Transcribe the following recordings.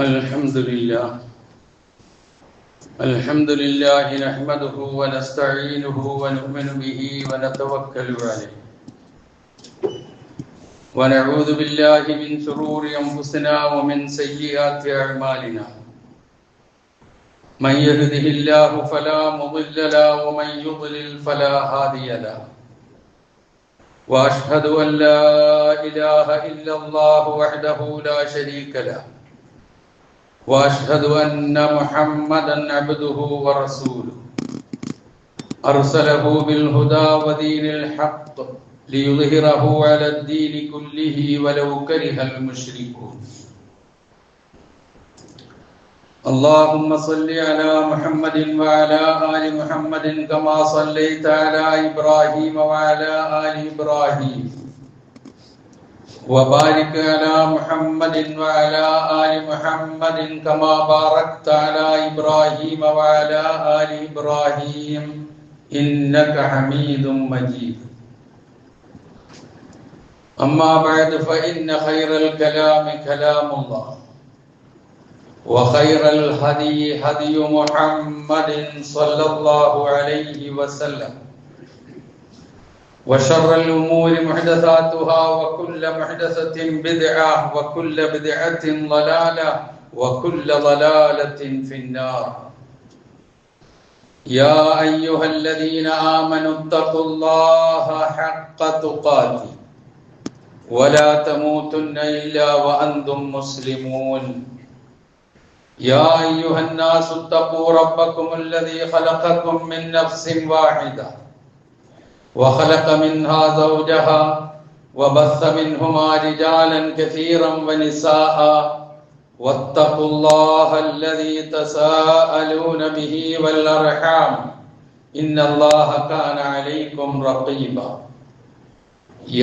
الحمد لله نحمده ونستعينه ونؤمن به ونتوكل عليه ونعوذ بالله من شرور أنفسنا ومن سيئات أعمالنا من يهده الله فلا مضل له ومن يضلل فلا هادي له وأشهد أن لا إله إلا الله وحده لا شريك له وأشهد أن محمدا عبده ورسوله أرسله بالهدى ودين الحق ليظهره على الدين كله ولو كره المشركون اللهم صل على محمد وعلى آل محمد كما صليت على إبراهيم وعلى آل إبراهيم وبارك على محمد وعلى آل محمد كما باركت على إبراهيم وعلى آل إبراهيم إنك حميد مجيد أما بعد فإن خير الكلام كلام الله وخير الهدي هدي محمد صلى الله عليه وسلم وشر الأمور محدثاتها وكل محدثة بدعة وكل بدعة ضلالة وكل ضلالة في النار يا أيها الذين آمنوا اتقوا الله حق تقاته ولا تموتن إلا وأنتم مسلمون يا أيها الناس اتقوا ربكم الذي خلقكم من نفس واحدة وخلق منها زوجها وبث منهما رجالا كثيرا ونساء واتقوا الله الذي تساءلون به والأرحام إن الله كان عليكم رقيبا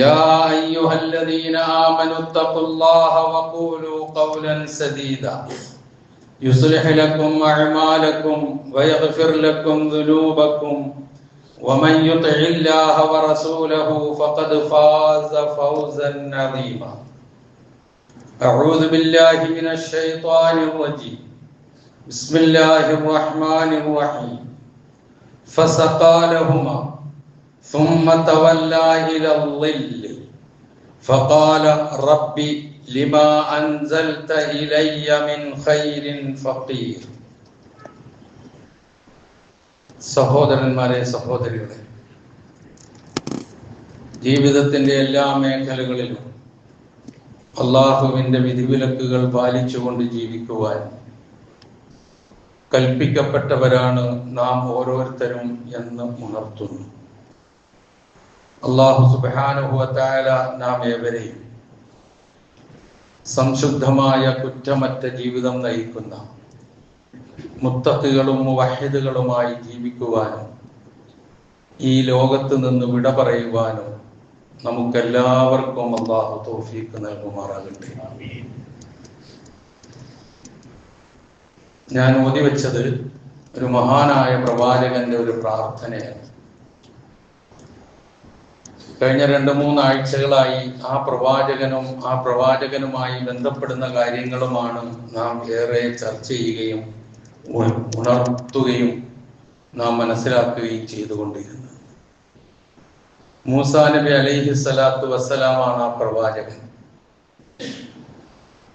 يا أيها الذين آمنوا اتقوا الله وقولوا قولا سديدا يصلح لكم أعمالكم ويغفر لكم ذنوبكم ومن يطع الله ورسوله فقد فاز فوزا عظيما أعوذ بالله من الشيطان الرجيم بسم الله الرحمن الرحيم فسقى لهما ثم تولى إلى الظل فقال رب لما أنزلت إلي من خير فقير സഹോദരന്മാരെ, സഹോദരികളെ, ജീവിതത്തിന്റെ എല്ലാ മേഖലകളിലും അള്ളാഹുവിന്റെ വിധിവിലക്കുകൾ പാലിച്ചുകൊണ്ട് ജീവിക്കുവാൻ കൽപ്പിക്കപ്പെട്ടവരാണ് നാം ഓരോരുത്തരും എന്ന് ഉണർത്തുന്നു. അള്ളാഹു സുബ്ഹാനഹു വ തആല നാം ഏവരെയും സംശുദ്ധമായ കുറ്റമറ്റ ജീവിതം നയിക്കുന്ന മുത്തഖികളും മുവഹിദുകളുമായി ജീവിക്കുവാനും ഈ ലോകത്ത് നിന്ന് വിട പറയുവാനും നമുക്കെല്ലാവർക്കും അല്ലാഹു തൗഫീഖ് നൽകുമാറാകട്ടെ. ഞാൻ ഓതി വെച്ചത് ഒരു മഹാനായ പ്രവാചകന്റെ ഒരു പ്രാർത്ഥനയാണ്. കഴിഞ്ഞ 2-3 ആഴ്ചകളായി ആ പ്രവാചകനും ആ പ്രവാചകനുമായി ബന്ധപ്പെടുന്ന കാര്യങ്ങളുമാണ് നാം ഏറെ ചർച്ച ചെയ്യുകയും ഉണർത്തുകയും നാം മനസ്സിലാക്കുകയും ചെയ്തുകൊണ്ടിരുന്നത്. മൂസാ നബി അലൈഹി സ്വലാത്തു വസ്സലാമാണ് ആ പ്രവാചകൻ.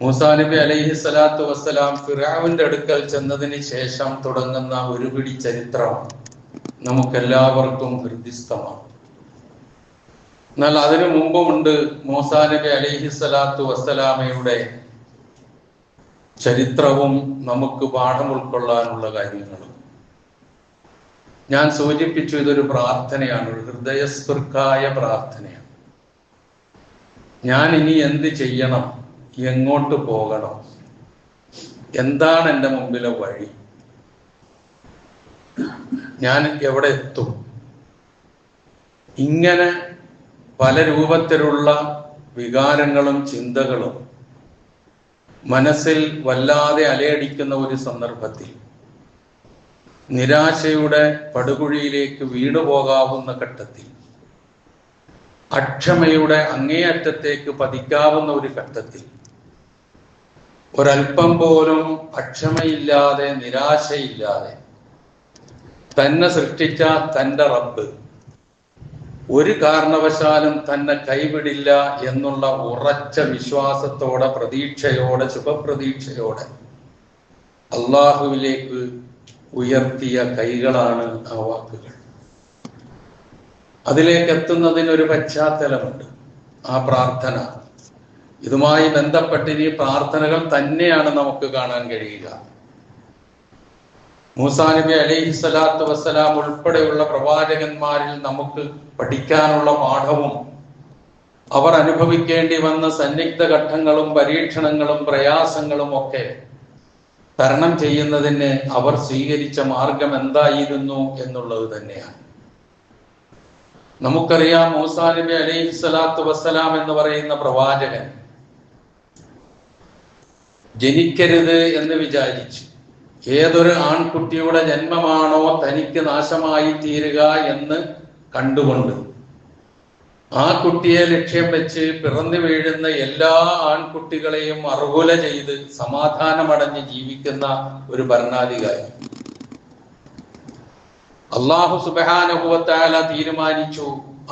മൂസാ നബി അലൈഹി സ്വലാത്തു വസ്സലാം ഫിർഔന്റെ അടുക്കൽ ചെന്നതിന് ശേഷം തുടങ്ങുന്ന ഒരു പിടി ചരിത്രം നമുക്കെല്ലാവർക്കും ഹൃദിസ്ഥമാണ്. എന്നാൽ അതിനു മുമ്പുമുണ്ട് മൂസാ നബി അലൈഹി സ്വലാത്തു വസ്സലാമയുടെ ചരിത്രവും നമുക്ക് പാഠം ഉൾക്കൊള്ളാനുള്ള കാര്യങ്ങളും. ഞാൻ സൂചിപ്പിച്ചു, ഇതൊരു പ്രാർത്ഥനയാണ്, ഒരു ഹൃദയസ്പൃക്കായ പ്രാർത്ഥനയാണ്. ഞാൻ ഇനി എന്ത് ചെയ്യണം, എങ്ങോട്ട് പോകണം, എന്താണ് എൻ്റെ മുമ്പിലെ വഴി, ഞാൻ എവിടെ എത്തും, ഇങ്ങനെ പല രൂപത്തിലുള്ള വികാരങ്ങളും ചിന്തകളും മനസ്സിൽ വല്ലാതെ അലയടിക്കുന്ന ഒരു സന്ദർഭത്തിൽ, നിരാശയുടെ പടുകുഴിയിലേക്ക് വീണുപോകാവുന്ന ഘട്ടത്തിൽ, അക്ഷമയുടെ അങ്ങേയറ്റത്തേക്ക് പതിക്കാവുന്ന ഒരു ഘട്ടത്തിൽ ഒരൽപ്പം പോലും അക്ഷമയില്ലാതെ നിരാശയില്ലാതെ തന്നെ സൃഷ്ടിച്ച തൻ്റെ റബ്ബ് ഒരു കാരണവശാലും തന്നെ കൈവിടില്ല എന്നുള്ള ഉറച്ച വിശ്വാസത്തോടെ, പ്രതീക്ഷയോടെ, ശുഭപ്രതീക്ഷയോടെ അള്ളാഹുവിലേക്ക് ഉയർത്തിയ കൈകളാണ് ആ വാക്കുകൾ. അതിലേക്ക് എത്തുന്നതിനൊരു പശ്ചാത്തലമുണ്ട്. ആ പ്രാർത്ഥന, ഇതുമായി ബന്ധപ്പെട്ട് ഈ പ്രാർത്ഥനകൾ തന്നെയാണ് നമുക്ക് കാണാൻ കഴിയുക. മൂസാ നബി അലൈഹിസ്സലാത്തു വസ്സലാം ഉൾപ്പെടെയുള്ള പ്രവാചകന്മാരിൽ നമുക്ക് പഠിക്കാനുള്ള പാഠവും അവർ അനുഭവിക്കേണ്ടി വന്ന സന്നിഗ്ധ ഘട്ടങ്ങളും പരീക്ഷണങ്ങളും പ്രയാസങ്ങളും ഒക്കെ തരണം ചെയ്യുന്നതിന് അവർ സ്വീകരിച്ച മാർഗം എന്തായിരുന്നു എന്നുള്ളത് തന്നെയാണ്. നമുക്കറിയാം, മൂസാ നബി അലൈഹിസ്സലാത്തു വസ്സലാം എന്ന് പറയുന്ന പ്രവാചകൻ ജനിക്കരുത് എന്ന് വിചാരിച്ചു. ഏതൊരു ആൺകുട്ടിയുടെ ജന്മമാണോ തനിക്ക് നാശമായി തീരുക എന്ന് കണ്ടുകൊണ്ട് ആ കുട്ടിയെ ലക്ഷ്യം വെച്ച് പിറന്നു വീഴുന്ന എല്ലാ ആൺകുട്ടികളെയും അർഹുല ചെയ്ത് സമാധാനമടഞ്ഞ് ജീവിക്കുന്ന ഒരു ഭരണാധികാരി. അല്ലാഹു സുബ്ഹാനഹു വ തആല തീരുമാനിച്ചു,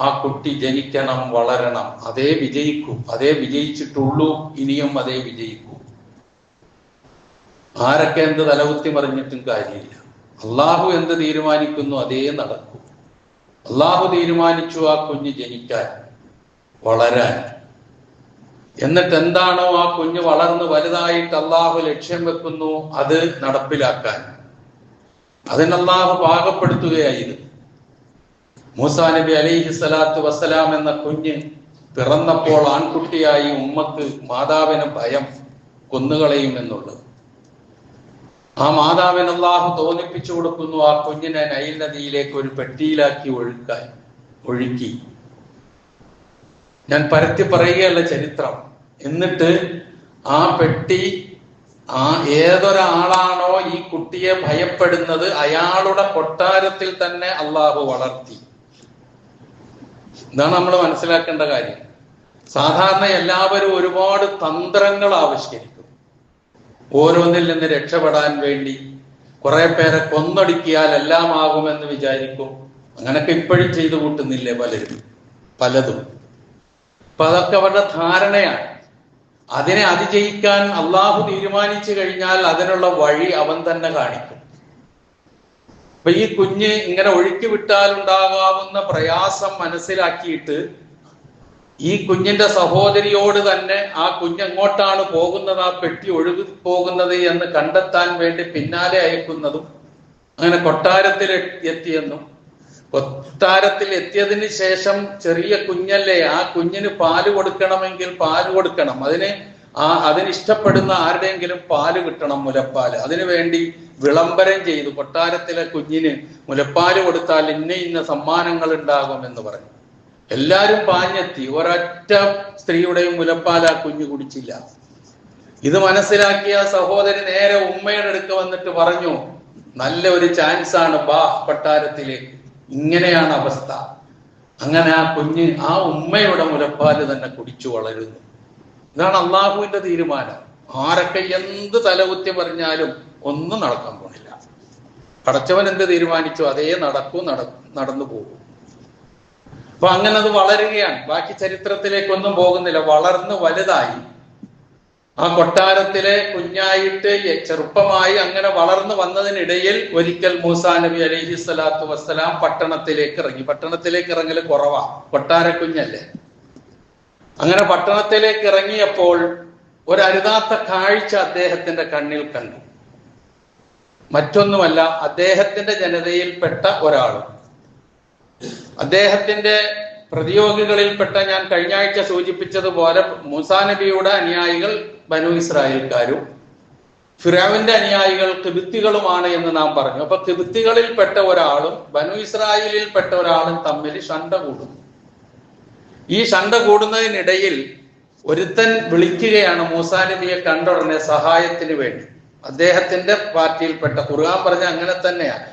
ആ കുട്ടി ജനിക്കണം, വളരണം, അതേ വിജയിക്കൂ, അതേ വിജയിച്ചിട്ടുള്ളൂ, ഇനിയും അതേ വിജയിക്കൂ. ആരൊക്കെ എന്ത് തലകുത്തി മറിഞ്ഞിട്ടും കാര്യമില്ല. അള്ളാഹു എന്ത് തീരുമാനിക്കുന്നു അതേ നടക്കൂ. അള്ളാഹു തീരുമാനിച്ചു ആ കുഞ്ഞ് ജനിക്കാൻ, വളരാൻ. എന്നിട്ട് എന്താണോ ആ കുഞ്ഞ് വളർന്ന് വലുതായിട്ട് അള്ളാഹു ലക്ഷ്യം വെക്കുന്നു അത് നടപ്പിലാക്കാൻ, അതിന് അള്ളാഹു പാകപ്പെടുത്തുകയായിരുന്നു. മൂസാ നബി അലൈഹിസ്സലാത്തു വസ്സലാം എന്ന കുഞ്ഞ് പിറന്നപ്പോൾ ആൺകുട്ടിയായി ഉമ്മക്ക്, മാതാവിന് ഭയം, കൊന്നുകളയും എന്നുള്ളത്. ആ മാതാവിന് അല്ലാഹു തോന്നിപ്പിച്ചു കൊടുക്കുന്നു, ആ കുഞ്ഞിനെ നൈൽ നദിയിലേക്ക് ഒരു പെട്ടിയിലാക്കി ഒഴുക്കി. ഞാൻ പരത്തി പറയുകയല്ല ചരിത്രം. എന്നിട്ട് ആ പെട്ടി, ആ ഏതൊരാളാണോ ഈ കുട്ടിയെ ഭയപ്പെടുന്നത് അയാളുടെ കൊട്ടാരത്തിൽ തന്നെ അല്ലാഹു വളർത്തി. ഇതാണ് നമ്മൾ മനസ്സിലാക്കേണ്ട കാര്യം. സാധാരണ എല്ലാവരും ഒരുപാട് തന്ത്രങ്ങൾ ആവിഷ്കരിക്കും ഓരോന്നിൽ നിന്ന് രക്ഷപ്പെടാൻ വേണ്ടി. കുറെ പേരെ കൊന്നൊടുക്കിയാൽ എല്ലാം ആകുമെന്ന് വിചാരിക്കും. അങ്ങനൊക്കെ ഇപ്പോഴും ചെയ്തു കൂട്ടുന്നില്ലേ പലതും. അപ്പൊ അതൊക്കെ അവരുടെ ധാരണയാണ്. അതിനെ അതിജയിക്കാൻ അള്ളാഹു തീരുമാനിച്ചു കഴിഞ്ഞാൽ അതിനുള്ള വഴി അവൻ തന്നെ കാണിക്കും. അപ്പൊ ഈ കുഞ്ഞ് ഇങ്ങനെ ഒഴുക്കി വിട്ടാൽ ഉണ്ടാകാവുന്ന പ്രയാസം മനസ്സിലാക്കിയിട്ട് ഈ കുഞ്ഞിന്റെ സഹോദരിയോട് തന്നെ ആ കുഞ്ഞെങ്ങോട്ടാണ് പോകുന്നത്, ആ പെട്ടി ഒഴുകി പോകുന്നത് എന്ന് കണ്ടെത്താൻ വേണ്ടി പിന്നാലെ അയക്കുന്നതും, അങ്ങനെ കൊട്ടാരത്തിൽ എത്തിയെന്നും, കൊട്ടാരത്തിൽ എത്തിയതിന് ശേഷം ചെറിയ കുഞ്ഞല്ലേ, ആ കുഞ്ഞിന് പാല് കൊടുക്കണമെങ്കിൽ പാല് കൊടുക്കണം, അതിനിഷ്ടപ്പെടുന്ന ആരുടെയെങ്കിലും പാല് കിട്ടണം, മുലപ്പാല്. അതിനുവേണ്ടി വിളംബരം ചെയ്തു, കൊട്ടാരത്തിലെ കുഞ്ഞിന് മുലപ്പാല് കൊടുത്താൽ ഇന്ന സമ്മാനങ്ങൾ ഉണ്ടാകും എന്ന് പറഞ്ഞു. എല്ലാരും പാഞ്ഞെത്തി. ഒരൊറ്റ സ്ത്രീയുടെയും മുലപ്പാൽ ആ കുഞ്ഞു കുടിച്ചില്ല. ഇത് മനസ്സിലാക്കിയ സഹോദരി നേരെ ഉമ്മയുടെ അടുക്ക് വന്നിട്ട് പറഞ്ഞു, നല്ല ഒരു ചാൻസ് ആണ്, ബാ കൊട്ടാരത്തിലേക്ക്. ഇങ്ങനെയാണ് അവസ്ഥ. അങ്ങനെ ആ കുഞ്ഞ് ആ ഉമ്മയുടെ മുലപ്പാല് തന്നെ കുടിച്ചു വളരുന്നു. ഇതാണ് അള്ളാഹുവിന്റെ തീരുമാനം. ആരൊക്കെ എന്ത് തലകുത്തി പറഞ്ഞാലും ഒന്നും നടക്കാൻ പോണില്ല. പടച്ചവൻ എന്ത് തീരുമാനിച്ചു അതേ നടന്നു പോകും. അപ്പൊ അങ്ങനെ അത് വളരുകയാണ്. ബാക്കി ചരിത്രത്തിലേക്കൊന്നും പോകുന്നില്ല. വളർന്ന് വലുതായി ആ കൊട്ടാരത്തിലെ കുഞ്ഞായിട്ട് ചെറുപ്പമായി അങ്ങനെ വളർന്നു വന്നതിനിടയിൽ ഒരിക്കൽ മൂസാ നബി അലൈഹിസ്സലാത്തു വസ്സലാം പട്ടണത്തിലേക്ക് ഇറങ്ങി. പട്ടണത്തിലേക്ക് ഇറങ്ങല് കുറവാ, കൊട്ടാരക്കുഞ്ഞല്ലേ. അങ്ങനെ പട്ടണത്തിലേക്ക് ഇറങ്ങിയപ്പോൾ ഒരരുതാത്ത കാഴ്ച അദ്ദേഹത്തിന്റെ കണ്ണിൽ കണ്ടു. മറ്റൊന്നുമല്ല, അദ്ദേഹത്തിന്റെ ജനതയിൽപ്പെട്ട ഒരാളും അദ്ദേഹത്തിന്റെ പ്രതിയോഗികളിൽപ്പെട്ട, ഞാൻ കഴിഞ്ഞ ആഴ്ച സൂചിപ്പിച്ചതുപോലെ മൂസാ നബിയുടെ അനുയായികൾ ബനു ഇസ്രായേൽക്കാരും ഫിറഔന്റെ അനുയായികൾ ഖിബ്തികളുമാണ് എന്ന് നാം പറഞ്ഞു. അപ്പൊ ഖിബ്തികളിൽപ്പെട്ട ഒരാളും ബനു ഇസ്രായേലിൽപ്പെട്ട ഒരാളും തമ്മിൽ ശണ്ട കൂടുന്നു. ഈ ശണ്ട കൂടുന്നതിനിടയിൽ ഒരുത്തൻ വിളിക്കുകയാണ് മൂസാ നബിയെ കണ്ട ഉടനെ സഹായത്തിന് വേണ്ടി. അദ്ദേഹത്തിന്റെ പാർട്ടിയിൽപ്പെട്ട, ഖുർആൻ പറഞ്ഞ അങ്ങനെ തന്നെയാണ്,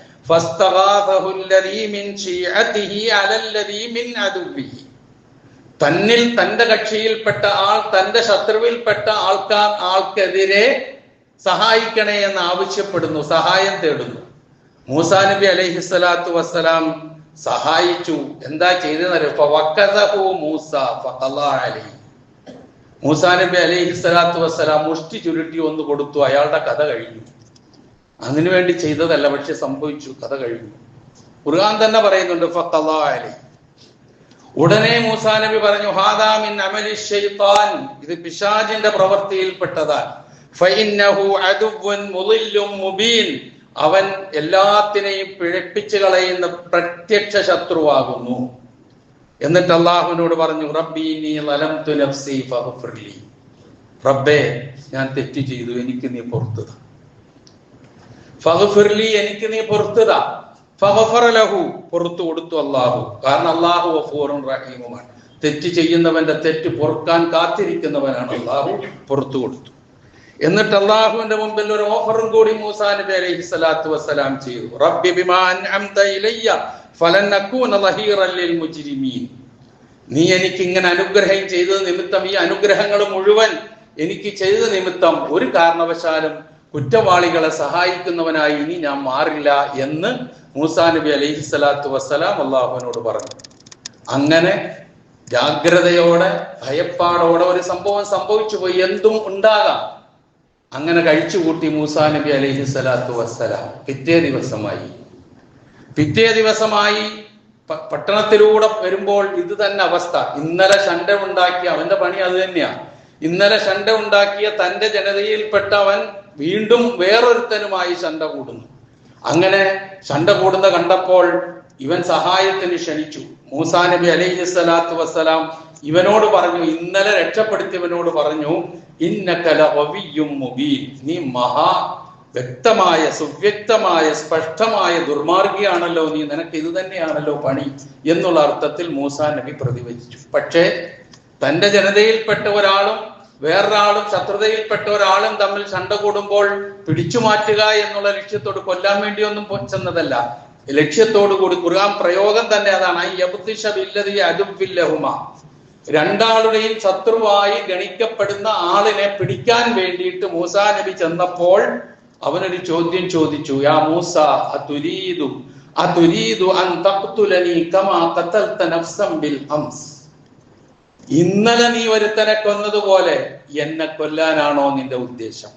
തന്നിൽ തന്റെ കക്ഷിയിൽപ്പെട്ട ആൾ തന്റെ ശത്രുവിൽപ്പെട്ട ആൾക്കെതിരെ സഹായിക്കണേ എന്ന് ആവശ്യപ്പെടുന്നു, സഹായം തേടുന്നു. മൂസാ നബി അലൈഹിസ്സലാത്തു വസ്സലാം സഹായിച്ചു. എന്താ ചെയ്തെന്നറിയോ? മൂസാ നബി അലൈഹിസ്സലാത്തു വസ്സലാം മുഷ്ടി ചുരുട്ടി ഒന്ന് കൊടുത്തു. അയാളുടെ കഥ കഴിഞ്ഞു. അതിനു വേണ്ടി ചെയ്തതല്ല, പക്ഷെ സംഭവിച്ചു, കഥ കഴിഞ്ഞു. ഖുർആൻ തന്നെ പറയുന്നുണ്ട് ഫഖളാ അലൈഹി. ഉടനെ മൂസാ നബി പറഞ്ഞു, ഹാദാ മിൻ അമലി ശൈത്താൻ, ഇത് പിശാചിന്റെ പ്രവൃത്തിയിൽപ്പെട്ടതാണ്. ഫഇന്നഹു അദുവ്വുൻ മുളില്ലും മുബീൻ, അവൻ എല്ലാത്തിനെയും പിഴപ്പിച്ചു കളയുന്ന പ്രത്യക്ഷ ശത്രുവാകുന്നു. എന്നിട്ട് അള്ളാഹുവിനോട് പറഞ്ഞു, റബ്ബി നീ ലലംതു നഫ്സി ഫഗ്ഫിർലി, റബ്ബേ ഞാൻ തെറ്റ് ചെയ്തു, എനിക്ക് നീ പുറത്തുതാ. ഫഗ്ഫിർലി, എനിക്ക് നീ പുറത്തുതാ. ഫഗഫറ ലഹു, പുറത്തു കൊടുത്തു അള്ളാഹു. കാരണം അള്ളാഹു ഗഫൂറുൻ റഹീമുമാണ്. തെറ്റ് ചെയ്യുന്നവന്റെ തെറ്റ് പൊറുക്കാൻ കാത്തിരിക്കുന്നവനാണ് അള്ളാഹു. പുറത്തു കൊടുത്തു. എന്നിട്ട് അള്ളാഹുവിന്റെ മുമ്പിൽ ഒരു ഓഫറും കൂടി മൂസാ നബി അലൈഹിസ്സലാത്തു വസ്സലാം ചെയ്തു. റബ്ബി ബിമാ അൻഅംത ഇലയ്യ ഫലൻ അകൂന ലഹീറൻ ലിൽ മുജ്രിമീൻ, നീ എനിക്ക് ഇങ്ങനെ അനുഗ്രഹം ചെയ്തത് നിമിത്തം, ഈ അനുഗ്രഹങ്ങൾ മുഴുവൻ എനിക്ക് ചെയ്ത നിമിത്തം ഒരു കാരണവശാലും കുറ്റവാളികളെ സഹായിക്കുന്നവനായി ഇനി ഞാൻ മാറില്ല എന്ന് മൂസാ നബി അലൈഹിസ്സലാത്തു വസ്സലാം അള്ളാഹുവിനോട് പറഞ്ഞു. അങ്ങനെ ജാഗ്രതയോടെ ഭയപ്പാടോടെ ഒരു സംഭവം സംഭവിച്ചു പോയി, എന്തും ഉണ്ടാകാം. അങ്ങനെ കഴിച്ചുകൂട്ടി മൂസാ നബി അലൈഹിസ്സലാത്തു വസ്സലാം. പിറ്റേ ദിവസമായി പട്ടണത്തിലൂടെ വരുമ്പോൾ ഇത് തന്നെ അവസ്ഥ. ഇന്നലെ ശണ്ട ഉണ്ടാക്കിയ അവന്റെ പണി അത് തന്നെയാ. ഇന്നലെ ശണ്ട ഉണ്ടാക്കിയ തന്റെ ജനതയിൽപ്പെട്ടവൻ വീണ്ടും വേറൊരുത്തനുമായി ശണ്ട കൂടുന്നു. അങ്ങനെ ശണ്ട കൂടുന്ന കണ്ടപ്പോൾ ഇവൻ സഹായത്തിന് ക്ഷണിച്ചു. മൂസാ നബി അലൈഹിസ്സലാത്തു വസ്സലാം ഇവനോട് പറഞ്ഞു, ഇന്നലെ രക്ഷപ്പെടുത്തിയവനോട് പറഞ്ഞു, ഇന്നക ലഗവിയ്യും മുബീൻ, നീ മഹാ വ്യക്തമായ സുവ്യക്തമായ സ്പഷ്ടമായ ദുർമാർഗിയാണല്ലോ നീ, നിനക്ക് ഇത് തന്നെയാണല്ലോ പണി എന്നുള്ള അർത്ഥത്തിൽ മൂസാ നബി പ്രതിവചിച്ചു. പക്ഷേ തന്റെ ജനതയിൽപ്പെട്ട ഒരാളും വേറൊരാളും ശത്രുതയിൽപ്പെട്ട ഒരാളും തമ്മിൽ ശണ്ട കൂടുമ്പോൾ പിടിച്ചു മാറ്റുക എന്നുള്ള ലക്ഷ്യത്തോട്, കൊല്ലാൻ വേണ്ടിയൊന്നും ചെന്നതല്ല, ലക്ഷ്യത്തോടു കൂടി. ഖുർആൻ പ്രയോഗം തന്നെ അതാണ്, രണ്ടാളുടെയും ശത്രുവായി ഗണിക്കപ്പെടുന്ന ആളിനെ പിടിക്കാൻ വേണ്ടിയിട്ട് മൂസാ നബി ചെന്നപ്പോൾ അവനൊരു ചോദ്യം ചോദിച്ചു, യാ മൂസ അതുരീദു അൻ തഖ്തുലനി കമാ ഖതൽത നഫ്സൻ ബിൽ അംസ്, ഇന്നലെ നീ ഒരുത്തനെ കൊന്നതുപോലെ എന്നെ കൊല്ലാനാണോ നിന്റെ ഉദ്ദേശം?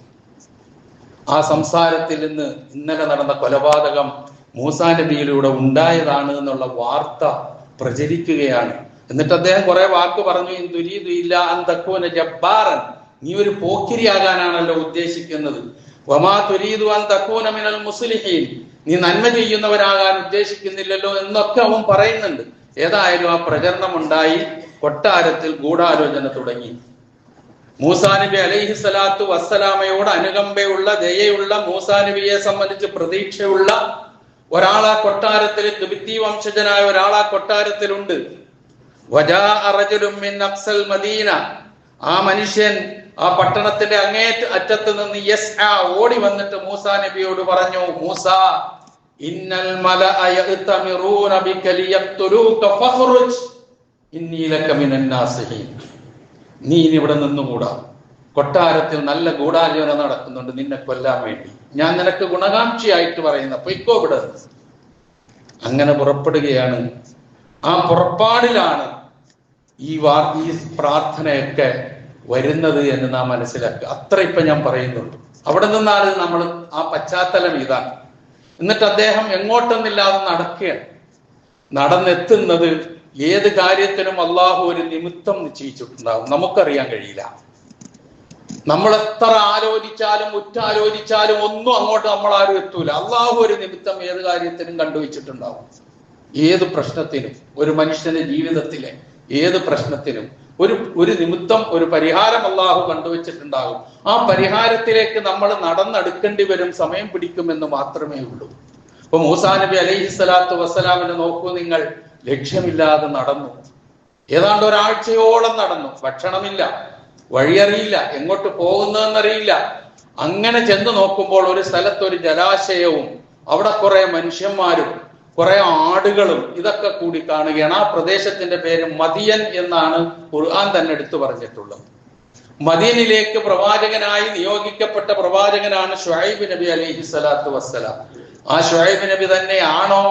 ആ സംസാരത്തിൽ നിന്ന് ഇന്നലെ നടന്ന കൊലപാതകം മൂസാ നബിയിലൂടെ ഉണ്ടായതാണ് എന്നുള്ള വാർത്ത പ്രചരിക്കുകയാണ്. എന്നിട്ട് അദ്ദേഹം കുറെ വാക്ക് പറഞ്ഞു, ഇല്ല അന്തക്കൂന ജബ്ബാറൻ, നീ ഒരു പോക്കിരിയാകാനാണല്ലോ ഉദ്ദേശിക്കുന്നത്. വമാ തുരീദു അൻ തകൂന മിനൽ മുസ്ലിഹീൻ, നീ നന്മ ചെയ്യുന്നവരാകാൻ ഉദ്ദേശിക്കുന്നില്ലല്ലോ എന്നൊക്കെ അവൻ പറയുന്നുണ്ട്. ഏതായാലും ആ പ്രചരണം ഉണ്ടായി. കൊട്ടാരത്തിൽ ഗൂഢാലോചന തുടങ്ങി. മൂസാ നബി അലൈഹിസ്സലാത്തു വസ്സലാമയോട് അനുകമ്പയുള്ള ദയയുള്ള മൂസാ നബിയെ സംബന്ധിച്ച് പ്രതീക്ഷയുള്ള ഒരാളാ കൊട്ടാരത്തിൽ, ഖിബ്തി വംശജനായ ഒരാളാ കൊട്ടാരത്തിലുണ്ട്. മദീന, ആ മനുഷ്യൻ ആ പട്ടണത്തിന്റെ അറ്റത്ത് നിന്ന് ഓടി വന്നിട്ട് മൂസാ നബിയോട് പറഞ്ഞു, മൂസാ ഇന്നൽ മലഅ യഅ്തമിറൂന ബിക ലിയഖ്തുലൂക ഫഖ്റുജ് ഇന്നി ലക മിനൻ നാസിഹീൻ, നീ ഇവിടെ നിന്നുകൂടാ, കൊട്ടാരത്തിൽ നല്ല ഗൂഢാലോചന നടക്കുന്നുണ്ട് നിന്നെ കൊല്ലാൻ വേണ്ടി, ഞാൻ നിനക്ക് ഗുണകാംക്ഷിയായിട്ട് പറയുന്ന, പൊയ്ക്കോ ഇവിടെ. അങ്ങനെ പുറപ്പെടുകയാണ്. ആ പുറപ്പാടിലാണ് ഈ പ്രാർത്ഥനയൊക്കെ വരുന്നത് എന്ന് നാം മനസ്സിലാക്കുക. അത്ര ഇപ്പൊ ഞാൻ പറയുന്നുള്ളൂ. അവിടെ നിന്നാണ് നമ്മൾ ആ പശ്ചാത്തലം ഇതാണ്. എന്നിട്ട് അദ്ദേഹം എങ്ങോട്ടൊന്നില്ലാതെ നടക്കുകയാണ്. നടന്നെത്തുന്നത് ഏത് കാര്യത്തിനും അള്ളാഹു ഒരു നിമിത്തം നിശ്ചയിച്ചിട്ടുണ്ടാകും, നമുക്കറിയാൻ കഴിയില്ല. നമ്മൾ എത്ര ആലോചിച്ചാലും ഉറ്റാലോചിച്ചാലും ഒന്നും അങ്ങോട്ട് നമ്മൾ ആരും എത്തൂല. അള്ളാഹു ഒരു നിമിത്തം ഏത് കാര്യത്തിനും കണ്ടുവച്ചിട്ടുണ്ടാവും. ഏത് പ്രശ്നത്തിനും, ഒരു മനുഷ്യന്റെ ജീവിതത്തിലെ ഏത് പ്രശ്നത്തിനും ഒരു നിമിത്തം, ഒരു പരിഹാരം അള്ളാഹു കണ്ടുവച്ചിട്ടുണ്ടാകും. ആ പരിഹാരത്തിലേക്ക് നമ്മൾ നടന്നെടുക്കേണ്ടി വരും, സമയം പിടിക്കുമെന്ന് മാത്രമേ ഉള്ളൂ. അപ്പൊ മൂസാ നബി അലൈഹിസ്സലാത്തു വസ്സലാമിനെ നോക്കൂ നിങ്ങൾ, ലക്ഷ്യമില്ലാതെ നടന്നു. ഏതാണ്ട് ഒരാഴ്ചയോളം നടന്നു. ഭക്ഷണമില്ല, വഴിയറിയില്ല, എങ്ങോട്ട് പോകുന്നതെന്നറിയില്ല. അങ്ങനെ ചെന്ന് നോക്കുമ്പോൾ ഒരു സ്ഥലത്ത് ഒരു ജലാശയവും അവിടെ കുറെ മനുഷ്യന്മാരും കുറെ ആടുകളും ഇതൊക്കെ കൂടി കാണുകയാണ്. ആ പ്രദേശത്തിന്റെ പേര് മദിയൻ എന്നാണ് ഖുർആൻ തന്നെ എടുത്തു പറഞ്ഞിട്ടുള്ളത്. മദീനിലേക്ക് പ്രവാചകനായി നിയോഗിക്കപ്പെട്ട പ്രവാചകനാണ് ഷുഐബ് നബി അലൈഹി സ്വലാത്തു വസ്സലാം. ആ ഷുഐബ് നബി തന്നെയാണോ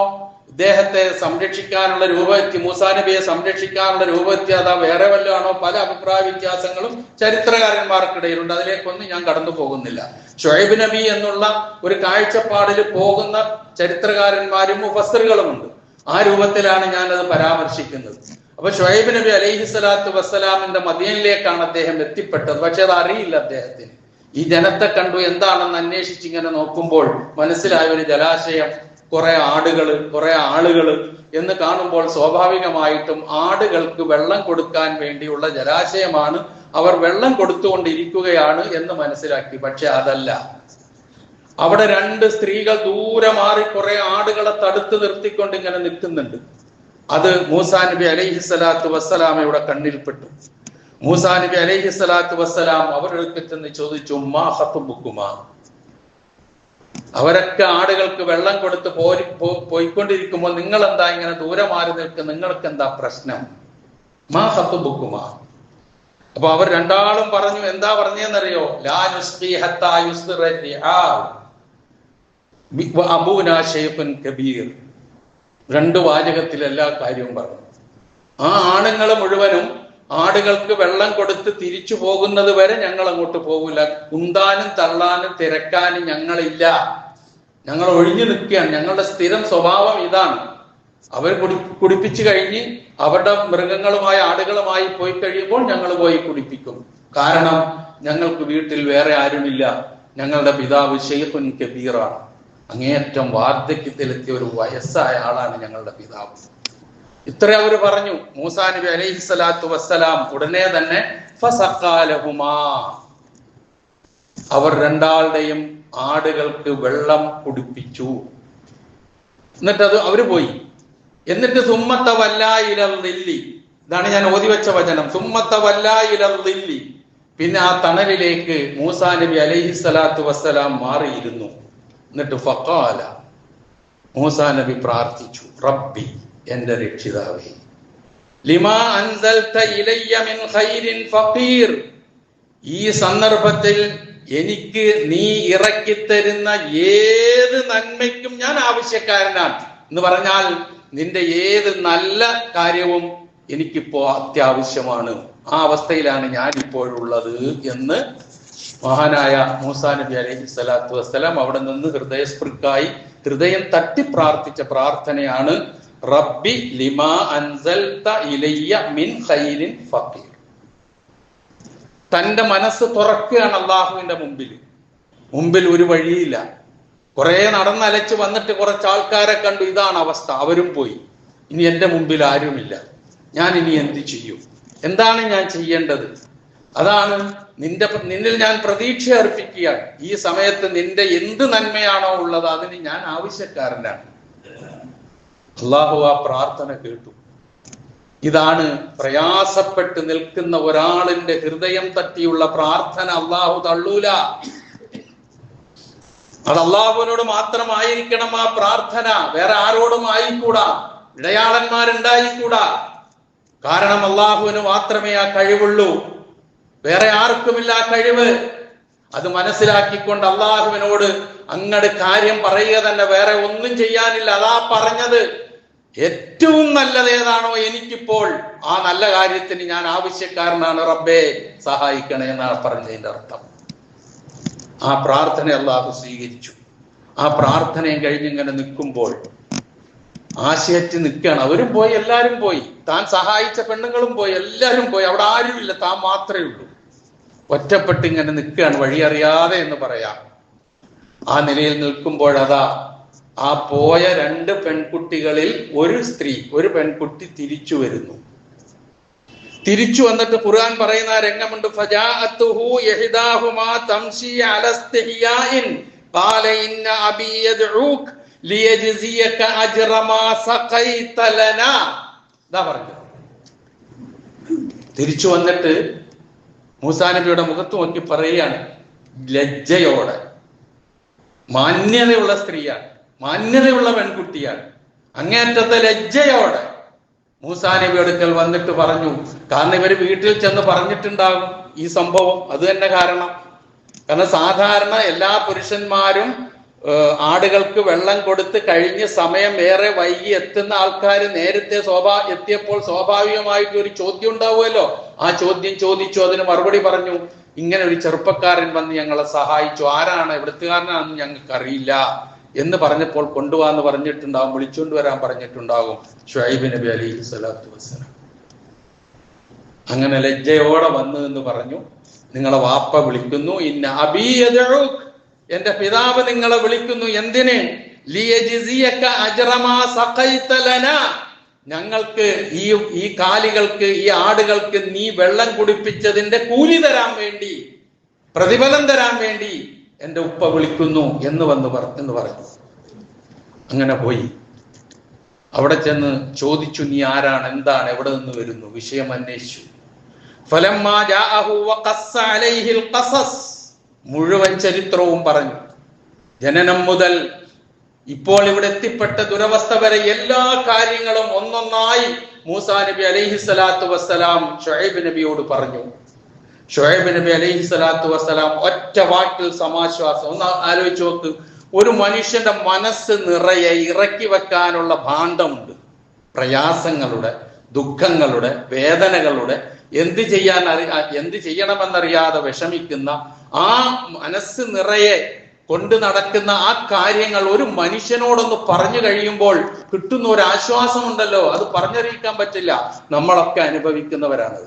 ഇദ്ദേഹത്തെ സംരക്ഷിക്കാനുള്ള രൂപവ്യക്തി, മൂസാ നബിയെ സംരക്ഷിക്കാനുള്ള രൂപവ്യക്തി, അതാ വേറെ വല്ലതാണോ? പല അഭിപ്രായ വ്യത്യാസങ്ങളും ചരിത്രകാരന്മാർക്കിടയിലുണ്ട്. അതിലേക്കൊന്നും ഞാൻ കടന്നു പോകുന്നില്ല. ഷുഐബ് നബി എന്നുള്ള ഒരു കാഴ്ചപ്പാടിൽ പോകുന്ന ചരിത്രകാരന്മാരും മുഫസ്സിറുകളുമുണ്ട്. ആ രൂപത്തിലാണ് ഞാനത് പരാമർശിക്കുന്നത്. അപ്പൊ ഷുഐബ് നബി അലൈഹി സ്വലാത്തു വസ്സലാമിന്റെ മദീനയിലേക്കാണ് അദ്ദേഹം എത്തിപ്പെട്ടത്. പക്ഷെ അത് അറിയില്ല അദ്ദേഹത്തിന്. ഈ ജനത്തെ കണ്ടു എന്താണെന്ന് അന്വേഷിച്ചിങ്ങനെ നോക്കുമ്പോൾ മനസ്സിലായ ഒരു ജലാശയം, കുറെ ആളുകള് എന്ന് കാണുമ്പോൾ സ്വാഭാവികമായിട്ടും ആടുകൾക്ക് വെള്ളം കൊടുക്കാൻ വേണ്ടിയുള്ള ജലാശയമാണ്, അവർ വെള്ളം കൊടുത്തുകൊണ്ടിരിക്കുകയാണ് എന്ന് മനസ്സിലാക്കി. പക്ഷെ അതല്ല. അവിടെ രണ്ട് സ്ത്രീകൾ ദൂരെ മാറി കുറെ ആടുകളെ തടുത്ത് നിർത്തിക്കൊണ്ട് ഇങ്ങനെ നിൽക്കുന്നുണ്ട്. അത് മൂസാ നബി അലൈഹി സ്വലാത്തു വസ്സലാമയുടെ കണ്ണിൽപ്പെട്ടു. മൂസാ നബി അലൈഹി സ്വലാത്തു വസ്സലാം അവരുടെ ചെന്ന് ചോദിച്ചു, മാ ഖത്ബുകുമാ, അവരൊക്കെ ആടുകൾക്ക് വെള്ളം കൊടുത്ത് പോയിക്കൊണ്ടിരിക്കുമ്പോൾ നിങ്ങൾ എന്താ ഇങ്ങനെ ദൂരെ മാറി നിൽക്കുക? നിങ്ങൾക്ക് എന്താ പ്രശ്നം? മാ ഖത്ബുകുമാ. അപ്പൊ അവർ രണ്ടാളും പറഞ്ഞു, എന്താ പറഞ്ഞെന്നറിയോ? ലാ നുസ്ഖി ഹത്താ യുസ്ദിറ റിആ വ അബൂനാ ശൈഖുൻ കബീർ. രണ്ട് വാചകത്തിൽ എല്ലാ കാര്യവും പറഞ്ഞു. ആ ആണുങ്ങൾ മുഴുവനും ആടുകൾക്ക് വെള്ളം കൊടുത്ത് തിരിച്ചു പോകുന്നത് വരെ ഞങ്ങൾ അങ്ങോട്ട് പോകില്ല. ഉന്താനും തള്ളാനും തിരക്കാനും ഞങ്ങളില്ല. ഞങ്ങൾ ഒഴിഞ്ഞു നിൽക്കുകയാണ്. ഞങ്ങളുടെ സ്ഥിരം സ്വഭാവം ഇതാണ്. അവർ കുടിപ്പിച്ചു കഴിഞ്ഞ് അവരുടെ മൃഗങ്ങളുമായി ആടുകളുമായി പോയി കഴിയുമ്പോൾ ഞങ്ങൾ പോയി കുടിപ്പിക്കും. കാരണം ഞങ്ങൾക്ക് വീട്ടിൽ വേറെ ആരുമില്ല. ഞങ്ങളുടെ പിതാവ് ശൈഖുൻ കബീറാണ്. അങ്ങേയറ്റം വാർദ്ധക്യത്തിലെത്തിയ ഒരു വയസ്സായ ആളാണ് ഞങ്ങളുടെ പിതാവ്. ഇത്ര അവർ പറഞ്ഞു. മൂസാ നബി അലൈഹി സ്വലാത്തു വസ്സലാം ഉടനെ തന്നെ ഫസഖാലഹുമാ, അവർ രണ്ടാളുടെയും ആടുകൾക്ക് വെള്ളം കുടിപ്പിച്ചു. എന്നിട്ട് അവര് പോയി. എന്നിട്ട് സുമ്മത്ത വല്ലായിലി, ഇതാണ് ഞാൻ ഓതി വെച്ച വചനം. സുമ്മത്ത വല്ലായിലി, പിന്നെ ആ തണലിലേക്ക് മൂസാ നബി അലൈഹി സ്വലാത്തു വസ്സലാം മാറിയിരുന്നു. എന്നിട്ട് ഫഖാല, മൂസാ നബി പ്രാർത്ഥിച്ചു, റബ്ബി, എന്റെ രക്ഷിതാവേ, ലിമാ അൻസൽത ഇലയ്യ മിൻ ഖൈരിൻ ഫഖീർ, ഈ സന്ദർഭത്തിൽ എനിക്ക് നീ ഇറക്കിത്തരുന്ന ഏത് നന്മയ്ക്കും ഞാൻ ആവശ്യക്കാരനാണ്. എന്ന് പറഞ്ഞാൽ നിന്റെ ഏത് നല്ല കാര്യവും എനിക്കിപ്പോ അത്യാവശ്യമാണ്. ആ അവസ്ഥയിലാണ് ഞാൻ ഇപ്പോഴുള്ളത് എന്ന് മഹാനായ മൂസാ നബി അലൈഹി സ്വലാത്തു വസ്സലാം അവിടെ നിന്ന് ഹൃദയസ്പൃക്കായി ഹൃദയം തട്ടി പ്രാർത്ഥിച്ച പ്രാർത്ഥനയാണ് റബ്ബി ലിമാ അൻസൽത ഇലയ്യ മിൻ ഖൈരിൻ ഫഖീർ. തന്റെ മനസ്സ് തുറക്കുകയാണ് അള്ളാഹുവിന്റെ മുമ്പിൽ ഒരു വഴിയില്ല. കുറെ നടന്നലച്ച് വന്നിട്ട് കുറച്ച് ആൾക്കാരെ കണ്ടു, ഇതാണ് അവസ്ഥ, അവരും പോയി. ഇനി എന്റെ മുമ്പിൽ ആരുമില്ല, ഞാൻ ഇനി എന്ത് ചെയ്യും? എന്താണ് ഞാൻ ചെയ്യേണ്ടത്? അതാണ് നിന്നിൽ ഞാൻ പ്രതീക്ഷ അർപ്പിക്കുകയാണ്. ഈ സമയത്ത് നിന്റെ എന്ത് നന്മയാണോ ഉള്ളത് അതിന് ഞാൻ ആവശ്യക്കാരനാണ്. അള്ളാഹു ആ പ്രാർത്ഥന കേട്ടു. ഇതാണ് പ്രയാസപ്പെട്ട് നിൽക്കുന്ന ഒരാളിന്റെ ഹൃദയം തട്ടിയുള്ള പ്രാർത്ഥന അള്ളാഹു തള്ളൂല. അത് അള്ളാഹുവിനോട് മാത്രമായിരിക്കണം ആ പ്രാർത്ഥന, വേറെ ആരോടും ആയിക്കൂടാ, ഇടയാളന്മാരുണ്ടായിക്കൂടാ. കാരണം അള്ളാഹുവിന് മാത്രമേ ആ കഴിവുള്ളൂ, വേറെ ആർക്കുമില്ല ആ കഴിവ്. അത് മനസ്സിലാക്കിക്കൊണ്ട് അള്ളാഹുവിനോട് അങ്ങട് കാര്യം പറയുക തന്നെ, വേറെ ഒന്നും ചെയ്യാനില്ല. അതാ പറഞ്ഞത്, ഏറ്റവും നല്ലത് ഏതാണോ എനിക്കിപ്പോൾ ആ നല്ല കാര്യത്തിന് ഞാൻ ആവശ്യക്കാരനാണ്, റബ്ബേ സഹായിക്കണേ എന്നാണ് പറഞ്ഞതിന്റെ അർത്ഥം. ആ പ്രാർത്ഥന അള്ളാഹു സ്വീകരിച്ചു. ആ പ്രാർത്ഥനയും കഴിഞ്ഞിങ്ങനെ നിൽക്കുമ്പോൾ ആശയറ്റ് നിൽക്കുകയാണ്. അവരും പോയി, എല്ലാരും പോയി, താൻ സഹായിച്ച പെണ്ണുങ്ങളും പോയി, എല്ലാരും പോയി. അവിടെ ആരുമില്ല, താൻ മാത്രമേ ഉള്ളൂ. ഒറ്റപ്പെട്ട് ഇങ്ങനെ നിൽക്കുകയാണ്, വഴിയറിയാതെ എന്ന് പറയാം. ആ നിലയിൽ നിൽക്കുമ്പോഴതാ ആ പോയ രണ്ട് പെൺകുട്ടികളിൽ ഒരു പെൺകുട്ടി തിരിച്ചു വരുന്നു. തിരിച്ചു വന്നിട്ട് ഖുർആൻ പറയുന്ന രംഗമുണ്ട്, ഫജാഅത്തുഹു യഹ്ദാഹുമാ തംശി അലാ ഇസ്തിഹ്യാഇൻ ഖാല ഇന്ന അബി യദ്ഊക ലിയജ്സിയക അജ്റ മാ സഖൈത ലനാ. ദാ പറഞ്ഞു. തിരിച്ചു വന്നിട്ട് മൂസാ നബിയുടെ മുഖത്ത് നോക്കി പറയുകയാണ്, ലജ്ജയോടെ. മാന്യതയുള്ള സ്ത്രീയാണ്, മാന്യതയുള്ള പെൺകുട്ടിയാണ്. അങ്ങേറ്റത്തെ ലജ്ജയോടെ മൂസാ നബി അടുക്കൽ വന്നിട്ട് പറഞ്ഞു. കാരണം ഇവര് വീട്ടിൽ ചെന്ന് പറഞ്ഞിട്ടുണ്ടാകും ഈ സംഭവം. അത് തന്നെ കാരണം സാധാരണ എല്ലാ പുരുഷന്മാരും ആടുകൾക്ക് വെള്ളം കൊടുത്ത് കഴിഞ്ഞ് സമയം ഏറെ വൈകി എത്തുന്ന ആൾക്കാർ നേരത്തെ എത്തിയപ്പോൾ സ്വാഭാവികമായിട്ട് ഒരു ചോദ്യം ഉണ്ടാവുമല്ലോ. ആ ചോദ്യം ചോദിച്ചു, അതിന് മറുപടി പറഞ്ഞു. ഇങ്ങനെ ഒരു ചെറുപ്പക്കാരൻ വന്ന് ഞങ്ങളെ സഹായിച്ചു, ആരാണ്, എവിടുത്തുകാരനാണെന്ന് ഞങ്ങൾക്ക് അറിയില്ല എന്ന് പറഞ്ഞപ്പോൾ കൊണ്ടുപോകാന്ന് പറഞ്ഞിട്ടുണ്ടാവും, വിളിച്ചുകൊണ്ട് വരാൻ പറഞ്ഞിട്ടുണ്ടാകും ഷുഐബ് നബി അലൈഹി സ്വലാത്തു വസ്സലാം. അങ്ങനെ ലജ്ജയോടെ വന്നു എന്ന് പറഞ്ഞു. നിങ്ങളെ വാപ്പ വിളിക്കുന്നു, ഇന്ന അബീ യദ്ഉക്, എന്റെ പിതാവ് നിങ്ങളെ വിളിക്കുന്നു. എന്തിന്? ലിയജ്സിയക അജ്റമാ സഖൈത ലനാ, ഞങ്ങൾക്ക് ഈ കാലികൾക്ക്, ഈ ആടുകൾക്ക് നീ വെള്ളം കുടിപ്പിച്ചതിന്റെ കൂലി തരാൻ വേണ്ടി, പ്രതിഫലം തരാൻ വേണ്ടി എന്റെ ഉപ്പ വിളിക്കുന്നു എന്ന് പറഞ്ഞു. അങ്ങനെ പോയി അവിടെ ചെന്ന് ചോദിച്ചു, നീ ആരാണ്, എന്താണ്, എവിടെ നിന്ന് വരുന്നു, വിഷയം അന്വേഷിച്ചു. ഫലമ്മാ ജാഅഹു വഖസ്സ അലൈഹിൽ ഖസസ്, മുഴുവൻ ചരിത്രവും പറഞ്ഞു. ജനനം മുതൽ ഇപ്പോൾ ഇവിടെ എത്തിപ്പെട്ട ദുരവസ്ഥ വരെ എല്ലാ കാര്യങ്ങളും ഒന്നൊന്നായി മൂസാ നബി അലൈഹി സ്വലാത്തു വസ്സലാം ഷുഐബ് നബിയോട് പറഞ്ഞു. ഷുഐബ് നബി അലൈഹി സ്വലാത്തു വസ്സലാം ഒറ്റ വാക്കിൽ സമാശ്വാസം. ഒന്ന് ആലോചിച്ച് നോക്ക്, ഒരു മനുഷ്യന്റെ മനസ്സ് നിറയെ ഇറക്കി വെക്കാനുള്ള ഭാണ്ഡമുണ്ട്. പ്രയാസങ്ങളുടെ, ദുഃഖങ്ങളുടെ, വേദനകളുടെ, എന്ത് ചെയ്യണമെന്നറിയാതെ വിഷമിക്കുന്ന, ആ മനസ്സ് നിറയെ കൊണ്ട് നടക്കുന്ന ആ കാര്യങ്ങൾ ഒരു മനുഷ്യനോടൊന്ന് പറഞ്ഞു കഴിയുമ്പോൾ കിട്ടുന്ന ഒരു ആശ്വാസമുണ്ടല്ലോ, അത് പറഞ്ഞറിയിക്കാൻ പറ്റില്ല. നമ്മളൊക്കെ അനുഭവിക്കുന്നവരാണ്.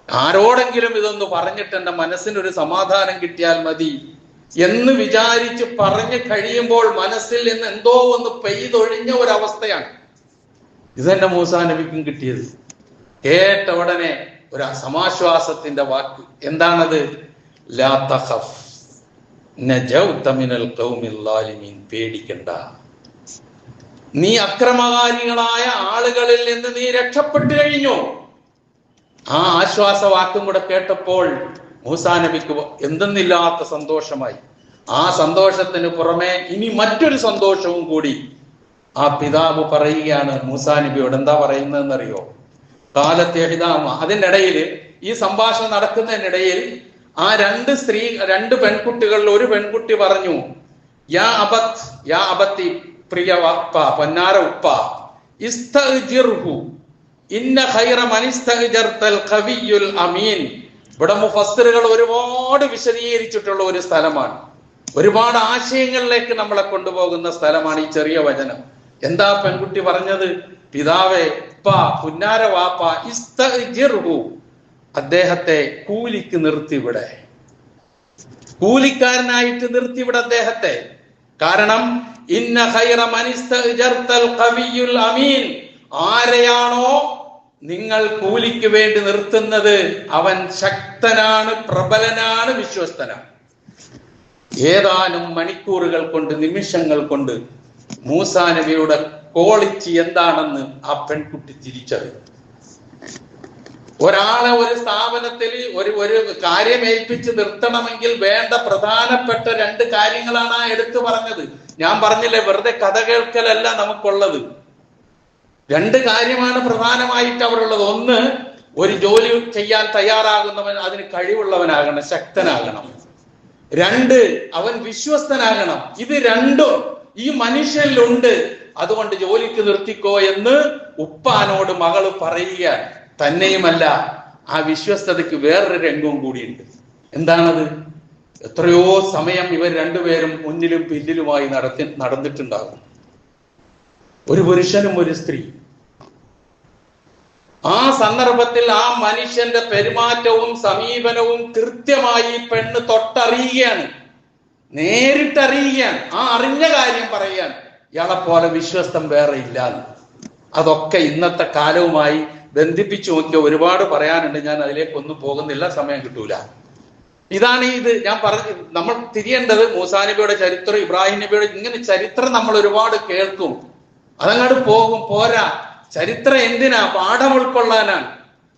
ആരോടെങ്കിലും ഇതൊന്ന് പറഞ്ഞിട്ട് എന്റെ മനസ്സിനൊരു സമാധാനം കിട്ടിയാൽ മതി എന്ന് വിചാരിച്ച് പറഞ്ഞു കഴിയുമ്പോൾ മനസ്സിൽ നിന്ന് എന്തോ ഒന്ന് പെയ്തൊഴിഞ്ഞ ഒരവസ്ഥയാണ്. ഇത് തന്നെ മൂസാ നബിക്കും കിട്ടിയത്. കേട്ട ഉടനെ ഒരു സമാശ്വാസത്തിന്റെ വാക്ക്. എന്താണത്? ലാ തഖഫ് നജൗത മിനൽ ഖൗമിൽ ളാലിമീൻ, പേടിക്കണ്ട, നീ അക്രമകാരികളായ ആളുകളിൽ നിന്ന് നീ രക്ഷപ്പെട്ടു കഴിഞ്ഞു. ആ ആശ്വാസവാക്കും കൂടെ കേട്ടപ്പോൾ മൂസാ നബിക്ക് എന്തെന്നില്ലാത്ത സന്തോഷമായി. ആ സന്തോഷത്തിന് പുറമെ ഇനി മറ്റൊരു സന്തോഷവും കൂടി ആ പിതാവ് പറയുകയാണ് മൂസാ നബിയോട്. എന്താ പറയുന്നതെന്നറിയോ? കാലത്തെ ഹിതാമ. അതിനിടയിൽ, ഈ സംഭാഷണം നടക്കുന്നതിനിടയിൽ ആ രണ്ട് പെൺകുട്ടികളിൽ ഒരു പെൺകുട്ടി പറഞ്ഞു, യാ അബത്തി, പ്രിയ ഉപ്പ, പൊന്നാര ഉപ്പ, ഇസ്തഅ്ജിർഹു ഇന്ന ഖൈറ മൻ ഇസ്തഅ്ജർതൽ ഖവിയ്യുൽ അമീൻ. ഇവിടെ മുഫസ്സിറുകൾ ഒരുപാട് വിശദീകരിച്ചിട്ടുള്ള ഒരു സ്ഥലമാണ്. ഒരുപാട് ആശയങ്ങളിലേക്ക് നമ്മളെ കൊണ്ടുപോകുന്ന സ്ഥലമാണ് ഈ ചെറിയ വചനം. എന്താ പെൺകുട്ടി പറഞ്ഞത്? പിതാവേ, ഉപ്പ, പുന്നാര വാപ്പ, ഇസ്തഅ്ജിർഹു, അദ്ദേഹത്തെ കൂലിക്ക് നിർത്തിവിടെ, കൂലിക്കാരനായിട്ട് നിർത്തിവിടെ അദ്ദേഹത്തെ. കാരണം ഇന്ന ഖൈറ മൻ ഇസ്തഅ്ജർതൽ ഖവിയ്യുൽ അമീൻ, ആരെയാണോ നിങ്ങൾ കൂലിക്ക് വേണ്ടി നിർത്തുന്നത് അവൻ ശക്തനാണ്, പ്രബലനാണ്, വിശ്വസ്തനാണ്. ഏതാനും മണിക്കൂറുകൾ കൊണ്ട്, നിമിഷങ്ങൾ കൊണ്ട് മൂസാ നബിയുടെ ക്വാളിറ്റി എന്താണെന്ന് ആ പെൺകുട്ടി തിരിച്ചറിയും. ഒരാളെ ഒരു സ്ഥാപനത്തിൽ ഒരു കാര്യം ഏൽപ്പിച്ച് നിർത്തണമെങ്കിൽ വേണ്ട പ്രധാനപ്പെട്ട രണ്ട് കാര്യങ്ങളാണ് ആ എടുത്തു പറഞ്ഞത്. ഞാൻ പറഞ്ഞില്ലേ, വെറുതെ കഥ കേൾക്കലല്ല നമുക്കുള്ളത്. രണ്ട് കാര്യമാണ് പ്രധാനമായിട്ട് അവിടെ ഉള്ളത്. ഒന്ന്, ഒരു ജോലി ചെയ്യാൻ തയ്യാറാകുന്നവൻ അതിന് കഴിവുള്ളവനാകണം, ശക്തനാകണം. രണ്ട്, അവൻ വിശ്വസ്തനാകണം. ഇത് രണ്ടും ഈ മനുഷ്യനിലുണ്ട്. അതുകൊണ്ട് ജോലിക്ക് നിർത്തിക്കോ എന്ന് ഉപ്പാനോട് മകള് പറയുക. തന്നെയുമല്ല, ആ വിശ്വസ്തതയ്ക്ക് വേറൊരു രംഗവും കൂടിയുണ്ട്. എന്താണത്? എത്രയോ സമയം ഇവർ രണ്ടുപേരും മുന്നിലും പിന്നിലുമായി നടന്നിട്ടുണ്ടാകും, ഒരു പുരുഷനും ഒരു സ്ത്രീ. ആ സന്ദർഭത്തിൽ ആ മനുഷ്യന്റെ പെരുമാറ്റവും സമീപനവും കൃത്യമായി പെണ്ണ് തൊട്ടറിയുകയാണ്, നേരിട്ടറിയുകയാണ്. ആ അറിഞ്ഞ കാര്യം പറയാൻ ഇയാളെ പോലെ വിശ്വസ്തം വേറെ ഇല്ല. അതൊക്കെ ഇന്നത്തെ കാലവുമായി ബന്ധിപ്പിച്ചു നോക്കിയ ഒരുപാട് പറയാനുണ്ട്. ഞാൻ അതിലേക്കൊന്നും പോകുന്നില്ല, സമയം കിട്ടൂല. ഇതാണ് ഇത് ഞാൻ പറഞ്ഞു. നമ്മൾ തിരിയേണ്ടത് മൂസാ നബിയുടെ ചരിത്രം, ഇബ്രാഹിം നബിയുടെ, ഇങ്ങനെ ചരിത്രം നമ്മൾ ഒരുപാട് കേൾക്കും, അതങ്ങോട്ട് പോകും, പോരാ. ചരിത്രം എന്തിനാ? പാഠം ഉൾക്കൊള്ളാനാണ്.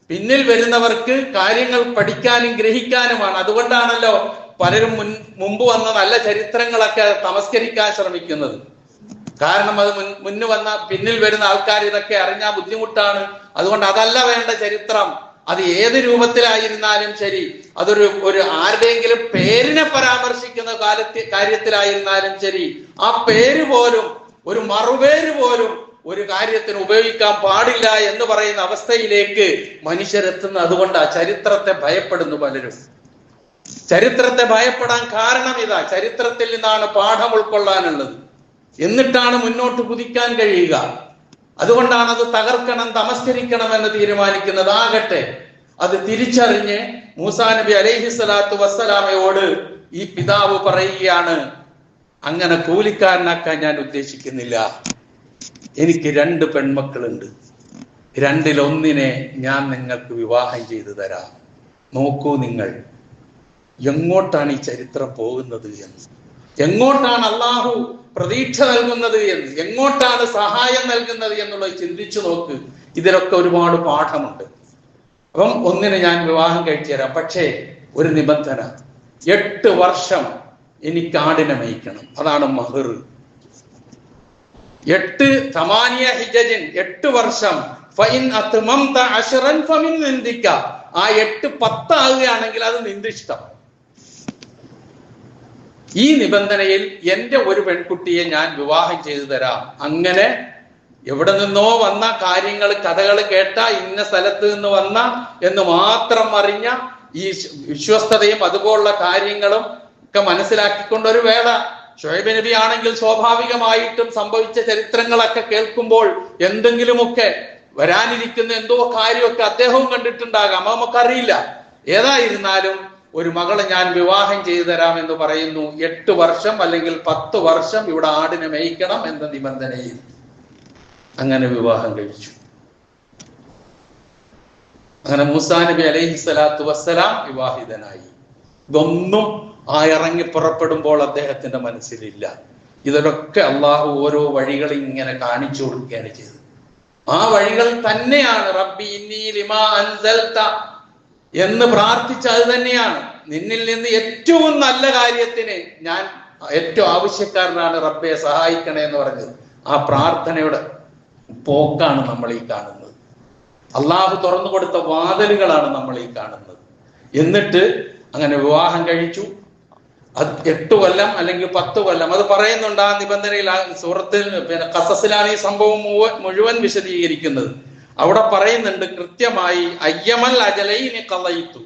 പിന്നിൽ വരുന്നവർക്ക് കാര്യങ്ങൾ പഠിക്കാനും ഗ്രഹിക്കാനുമാണ്. അതുകൊണ്ടാണല്ലോ പലരും മുമ്പ് വന്ന നല്ല ചരിത്രങ്ങളൊക്കെ തമസ്കരിക്കാൻ ശ്രമിക്കുന്നത്. കാരണം അത് മുന്നു വന്ന പിന്നിൽ വരുന്ന ആൾക്കാർ ഇതൊക്കെ അറിഞ്ഞാൽ ബുദ്ധിമുട്ടാണ്. അതുകൊണ്ട് അതല്ല വേണ്ട ചരിത്രം. അത് ഏത് രൂപത്തിലായിരുന്നാലും ശരി, ഒരു ആരുടെയെങ്കിലും പേരിനെ പരാമർശിക്കുന്ന കാര്യത്തിലായിരുന്നാലും ശരി, ആ പേര് പോലും, ഒരു മറുപേര് പോലും ഒരു കാര്യത്തിന് ഉപയോഗിക്കാൻ പാടില്ല എന്ന് പറയുന്ന അവസ്ഥയിലേക്ക് മനുഷ്യരെത്തുന്ന. അതുകൊണ്ട് ആ ചരിത്രത്തെ ഭയപ്പെടുന്നു പലരും. ചരിത്രത്തെ ഭയപ്പെടാൻ കാരണം ഇതാ, ചരിത്രത്തിൽ നിന്നാണ് പാഠം ഉൾക്കൊള്ളാനുള്ളത്. എന്നിട്ടാണ് മുന്നോട്ട് കുതിക്കാൻ കഴിയുക. അതുകൊണ്ടാണ് അത് തകർക്കണം, തമസ്കരിക്കണം എന്ന് തീരുമാനിക്കുന്നത്. ആകട്ടെ അത് തിരിച്ചറിഞ്ഞ് മൂസാ നബി അലൈഹിസ്സലാത്തു വസ്സലാമയോട് ഈ പിതാവ് പറയുകയാണ്, അങ്ങനെ കൂലിക്കാരനാക്കാൻ ഞാൻ ഉദ്ദേശിക്കുന്നില്ല. എനിക്ക് 2 പെൺമക്കളുണ്ട്. 2-1 ഞാൻ നിങ്ങൾക്ക് വിവാഹം ചെയ്തു തരാം. നോക്കൂ നിങ്ങൾ, എങ്ങോട്ടാണ് ഈ ചരിത്രം പോകുന്നത് എന്ന്, എങ്ങോട്ടാണ് അള്ളാഹു പ്രതീക്ഷ നൽകുന്നത് എന്ന്, എങ്ങോട്ടാണ് സഹായം നൽകുന്നത് എന്നുള്ളത് ചിന്തിച്ചു നോക്ക്. ഇതിലൊക്കെ ഒരുപാട് പാഠമുണ്ട്. അപ്പം 1 ഞാൻ വിവാഹം കഴിച്ചു തരാം, പക്ഷേ ഒരു നിബന്ധന, 8 വർഷം എനിക്ക് ആടിനെ മേയ്ക്കണം. അതാണ് മഹർ. 8 ഹിജജിൻ 8 വർഷം. ഫഇൻ അത്മംത അശ്റൻ ഫമിൻ നിന്ദിക. ആ 8 10 ആകുകയാണെങ്കിൽ അത് നിന്റെ ഇഷ്ടം. ഈ നിബന്ധനയിൽ എന്റെ ഒരു പെൺകുട്ടിയെ ഞാൻ വിവാഹം ചെയ്തു തരാം. അങ്ങനെ എവിടെ നിന്നോ വന്ന കാര്യങ്ങൾ, കഥകൾ കേട്ട, ഇന്ന സ്ഥലത്ത് നിന്ന് വന്ന എന്ന് മാത്രം അറിഞ്ഞ ഈ വിശ്വസ്തതയും അതുപോലുള്ള കാര്യങ്ങളും ഒക്കെ മനസ്സിലാക്കിക്കൊണ്ട് ഒരു വേള ശുഐബ് നബി ആണെങ്കിൽ സ്വാഭാവികമായിട്ടും സംഭവിച്ച ചരിത്രങ്ങളൊക്കെ കേൾക്കുമ്പോൾ എന്തെങ്കിലുമൊക്കെ വരാനിരിക്കുന്ന എന്തോ കാര്യമൊക്കെ അദ്ദേഹവും കണ്ടിട്ടുണ്ടാകാം, നമുക്കറിയില്ല. ഏതായിരുന്നാലും ഒരു മകളെ ഞാൻ വിവാഹം ചെയ്തു തരാം എന്ന് പറയുന്നു. 8 വർഷം അല്ലെങ്കിൽ 10 വർഷം ഇവിടെ ആടിനെ മേയ്ക്കണം എന്ന നിബന്ധനയിൽ അങ്ങനെ വിവാഹം കഴിച്ചു. അങ്ങനെ മൂസാ നബി അലൈഹിസ്സലാത്തു വസ്സലാം വിവാഹിതനായി. ഇതൊന്നും ആ ഇറങ്ങി പുറപ്പെടുമ്പോൾ അദ്ദേഹത്തിന്റെ മനസ്സിലില്ല. ഇതിലൊക്കെ അള്ളാഹു ഓരോ വഴികൾ ഇങ്ങനെ കാണിച്ചു കൊടുക്കുകയാണ് ചെയ്തത്. ആ വഴികൾ തന്നെയാണ് റബ്ബി ഇന്നി ലിമാ അൻസൽത എന്ന് പ്രാർത്ഥിച്ച അത് തന്നെയാണ്. നിന്നിൽ നിന്ന് ഏറ്റവും നല്ല കാര്യത്തിന് ഞാൻ ഏറ്റവും ആവശ്യക്കാരനാണ്, റബ്ബെ സഹായിക്കണേ എന്ന് പറഞ്ഞത്. ആ പ്രാർത്ഥനയുടെ പോക്കാണ് നമ്മൾ ഈ കാണുന്നത്. അള്ളാഹു തുറന്നു കൊടുത്ത വാതിലുകളാണ് നമ്മൾ ഈ കാണുന്നത്. എന്നിട്ട് അങ്ങനെ വിവാഹം കഴിച്ചു. അത് 8 കൊല്ലം അല്ലെങ്കിൽ 10 കൊല്ലം അത് പറയുന്നുണ്ട് ആ നിബന്ധനയിൽ. ആ സൂറത്തിൽ ഖസസിലാണ് ഈ സംഭവം മുഴുവൻ വിശദീകരിക്കുന്നത്. അവിടെ പറയുന്നുണ്ട് കൃത്യമായി, അയ്യമൽ അജലൈനി ഖളൈതു,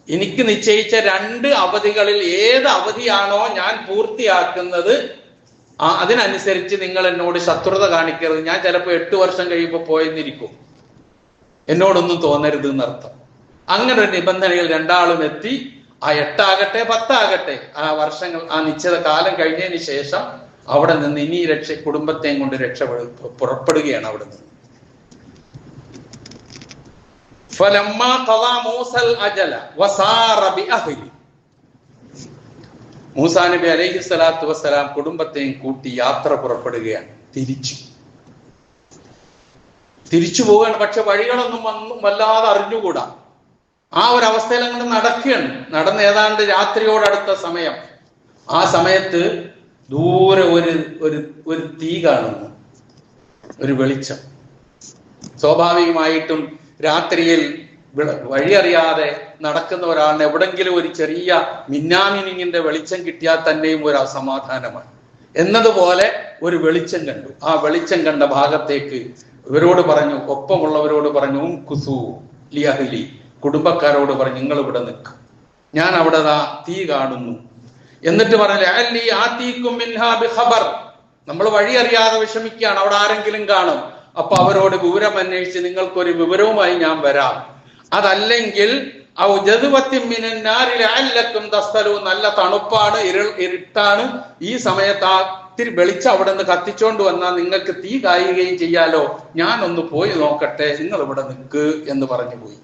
എനിക്ക് നിശ്ചയിച്ച 2 അവധികളിൽ ഏത് അവധിയാണോ ഞാൻ പൂർത്തിയാക്കുന്നത് അതിനനുസരിച്ച് നിങ്ങൾ എന്നോട് ശത്രുത കാണിക്കരുത്. ഞാൻ ചിലപ്പോൾ 8 വർഷം കഴിയുമ്പോൾ പോയെന്നിരിക്കും, എന്നോടൊന്നും തോന്നരുത് എന്നർത്ഥം. അങ്ങനെ ഒരു നിബന്ധനയിൽ രണ്ടാളും എത്തി. ആ 8 ആകട്ടെ 10 ആകട്ടെ, ആ വർഷങ്ങൾ, ആ നിശ്ചിത കാലം കഴിഞ്ഞതിന് ശേഷം അവിടെ നിന്ന് ഇനി കുടുംബത്തെയും കൊണ്ട് പുറപ്പെടുകയാണ് അവിടെ നിന്ന്. മൂസാ നബി അലൈഹിസ്സലാത്തു വസ്സലാം കുടുംബത്തെയും കൂട്ടി യാത്ര പുറപ്പെടുകയാണ്. തിരിച്ചു പോവുകയാണ്. പക്ഷെ വഴികളൊന്നും വല്ലാതെ അറിഞ്ഞുകൂടാ. ആ ഒരു അവസ്ഥയിൽ അങ്ങനെ നടക്കുകയാണ്. നടന്ന് ഏതാണ്ട് രാത്രിയോടടുത്ത സമയം. ആ സമയത്ത് ദൂരെ ഒരു തീ കാണുന്നു, ഒരു വെളിച്ചം. സ്വാഭാവികമായിട്ടും രാത്രിയിൽ വഴിയറിയാതെ നടക്കുന്ന ഒരാളിന് എവിടെങ്കിലും ഒരു ചെറിയ മിന്നാമിനിങ്ങിന്റെ വെളിച്ചം കിട്ടിയാൽ തന്നെയും ഒരു അസമാധാനമാണ്. എന്നതുപോലെ ഒരു വെളിച്ചം കണ്ടു. ആ വെളിച്ചം കണ്ട ഭാഗത്തേക്ക് ഇവരോട് പറഞ്ഞു, ഒപ്പമുള്ളവരോട് പറഞ്ഞു, കുസു ലിയഹ്ലി, കുടുംബക്കാരോട് പറഞ്ഞു, നിങ്ങൾ ഇവിടെ നിൽക്കും, ഞാൻ അവിടെ തീ കാണുന്നു. എന്നിട്ട് പറഞ്ഞു, അല്ലി ആതീകും മിൻഹാ ബിഖബർ, നമ്മൾ വഴി അറിയാതെ വിഷമിക്കുകയാണ്, അവിടെ ആരെങ്കിലും കാണും, അപ്പൊ അവരോട് വിവരം അന്വേഷിച്ച് നിങ്ങൾക്കൊരു വിവരവുമായി ഞാൻ വരാം. അതല്ലെങ്കിൽ നല്ല തണുപ്പാണ്, ഇരുട്ടാണ്, ഈ സമയത്ത് ആ ഇത്തിരി വെളിച്ചം അവിടെ നിന്ന് കത്തിച്ചോണ്ട് വന്നാൽ നിങ്ങൾക്ക് തീ കായുകയും ചെയ്യാലോ, ഞാൻ ഒന്ന് പോയി നോക്കട്ടെ, നിങ്ങൾ ഇവിടെ നിൽക്ക് എന്ന് പറഞ്ഞു പോയി.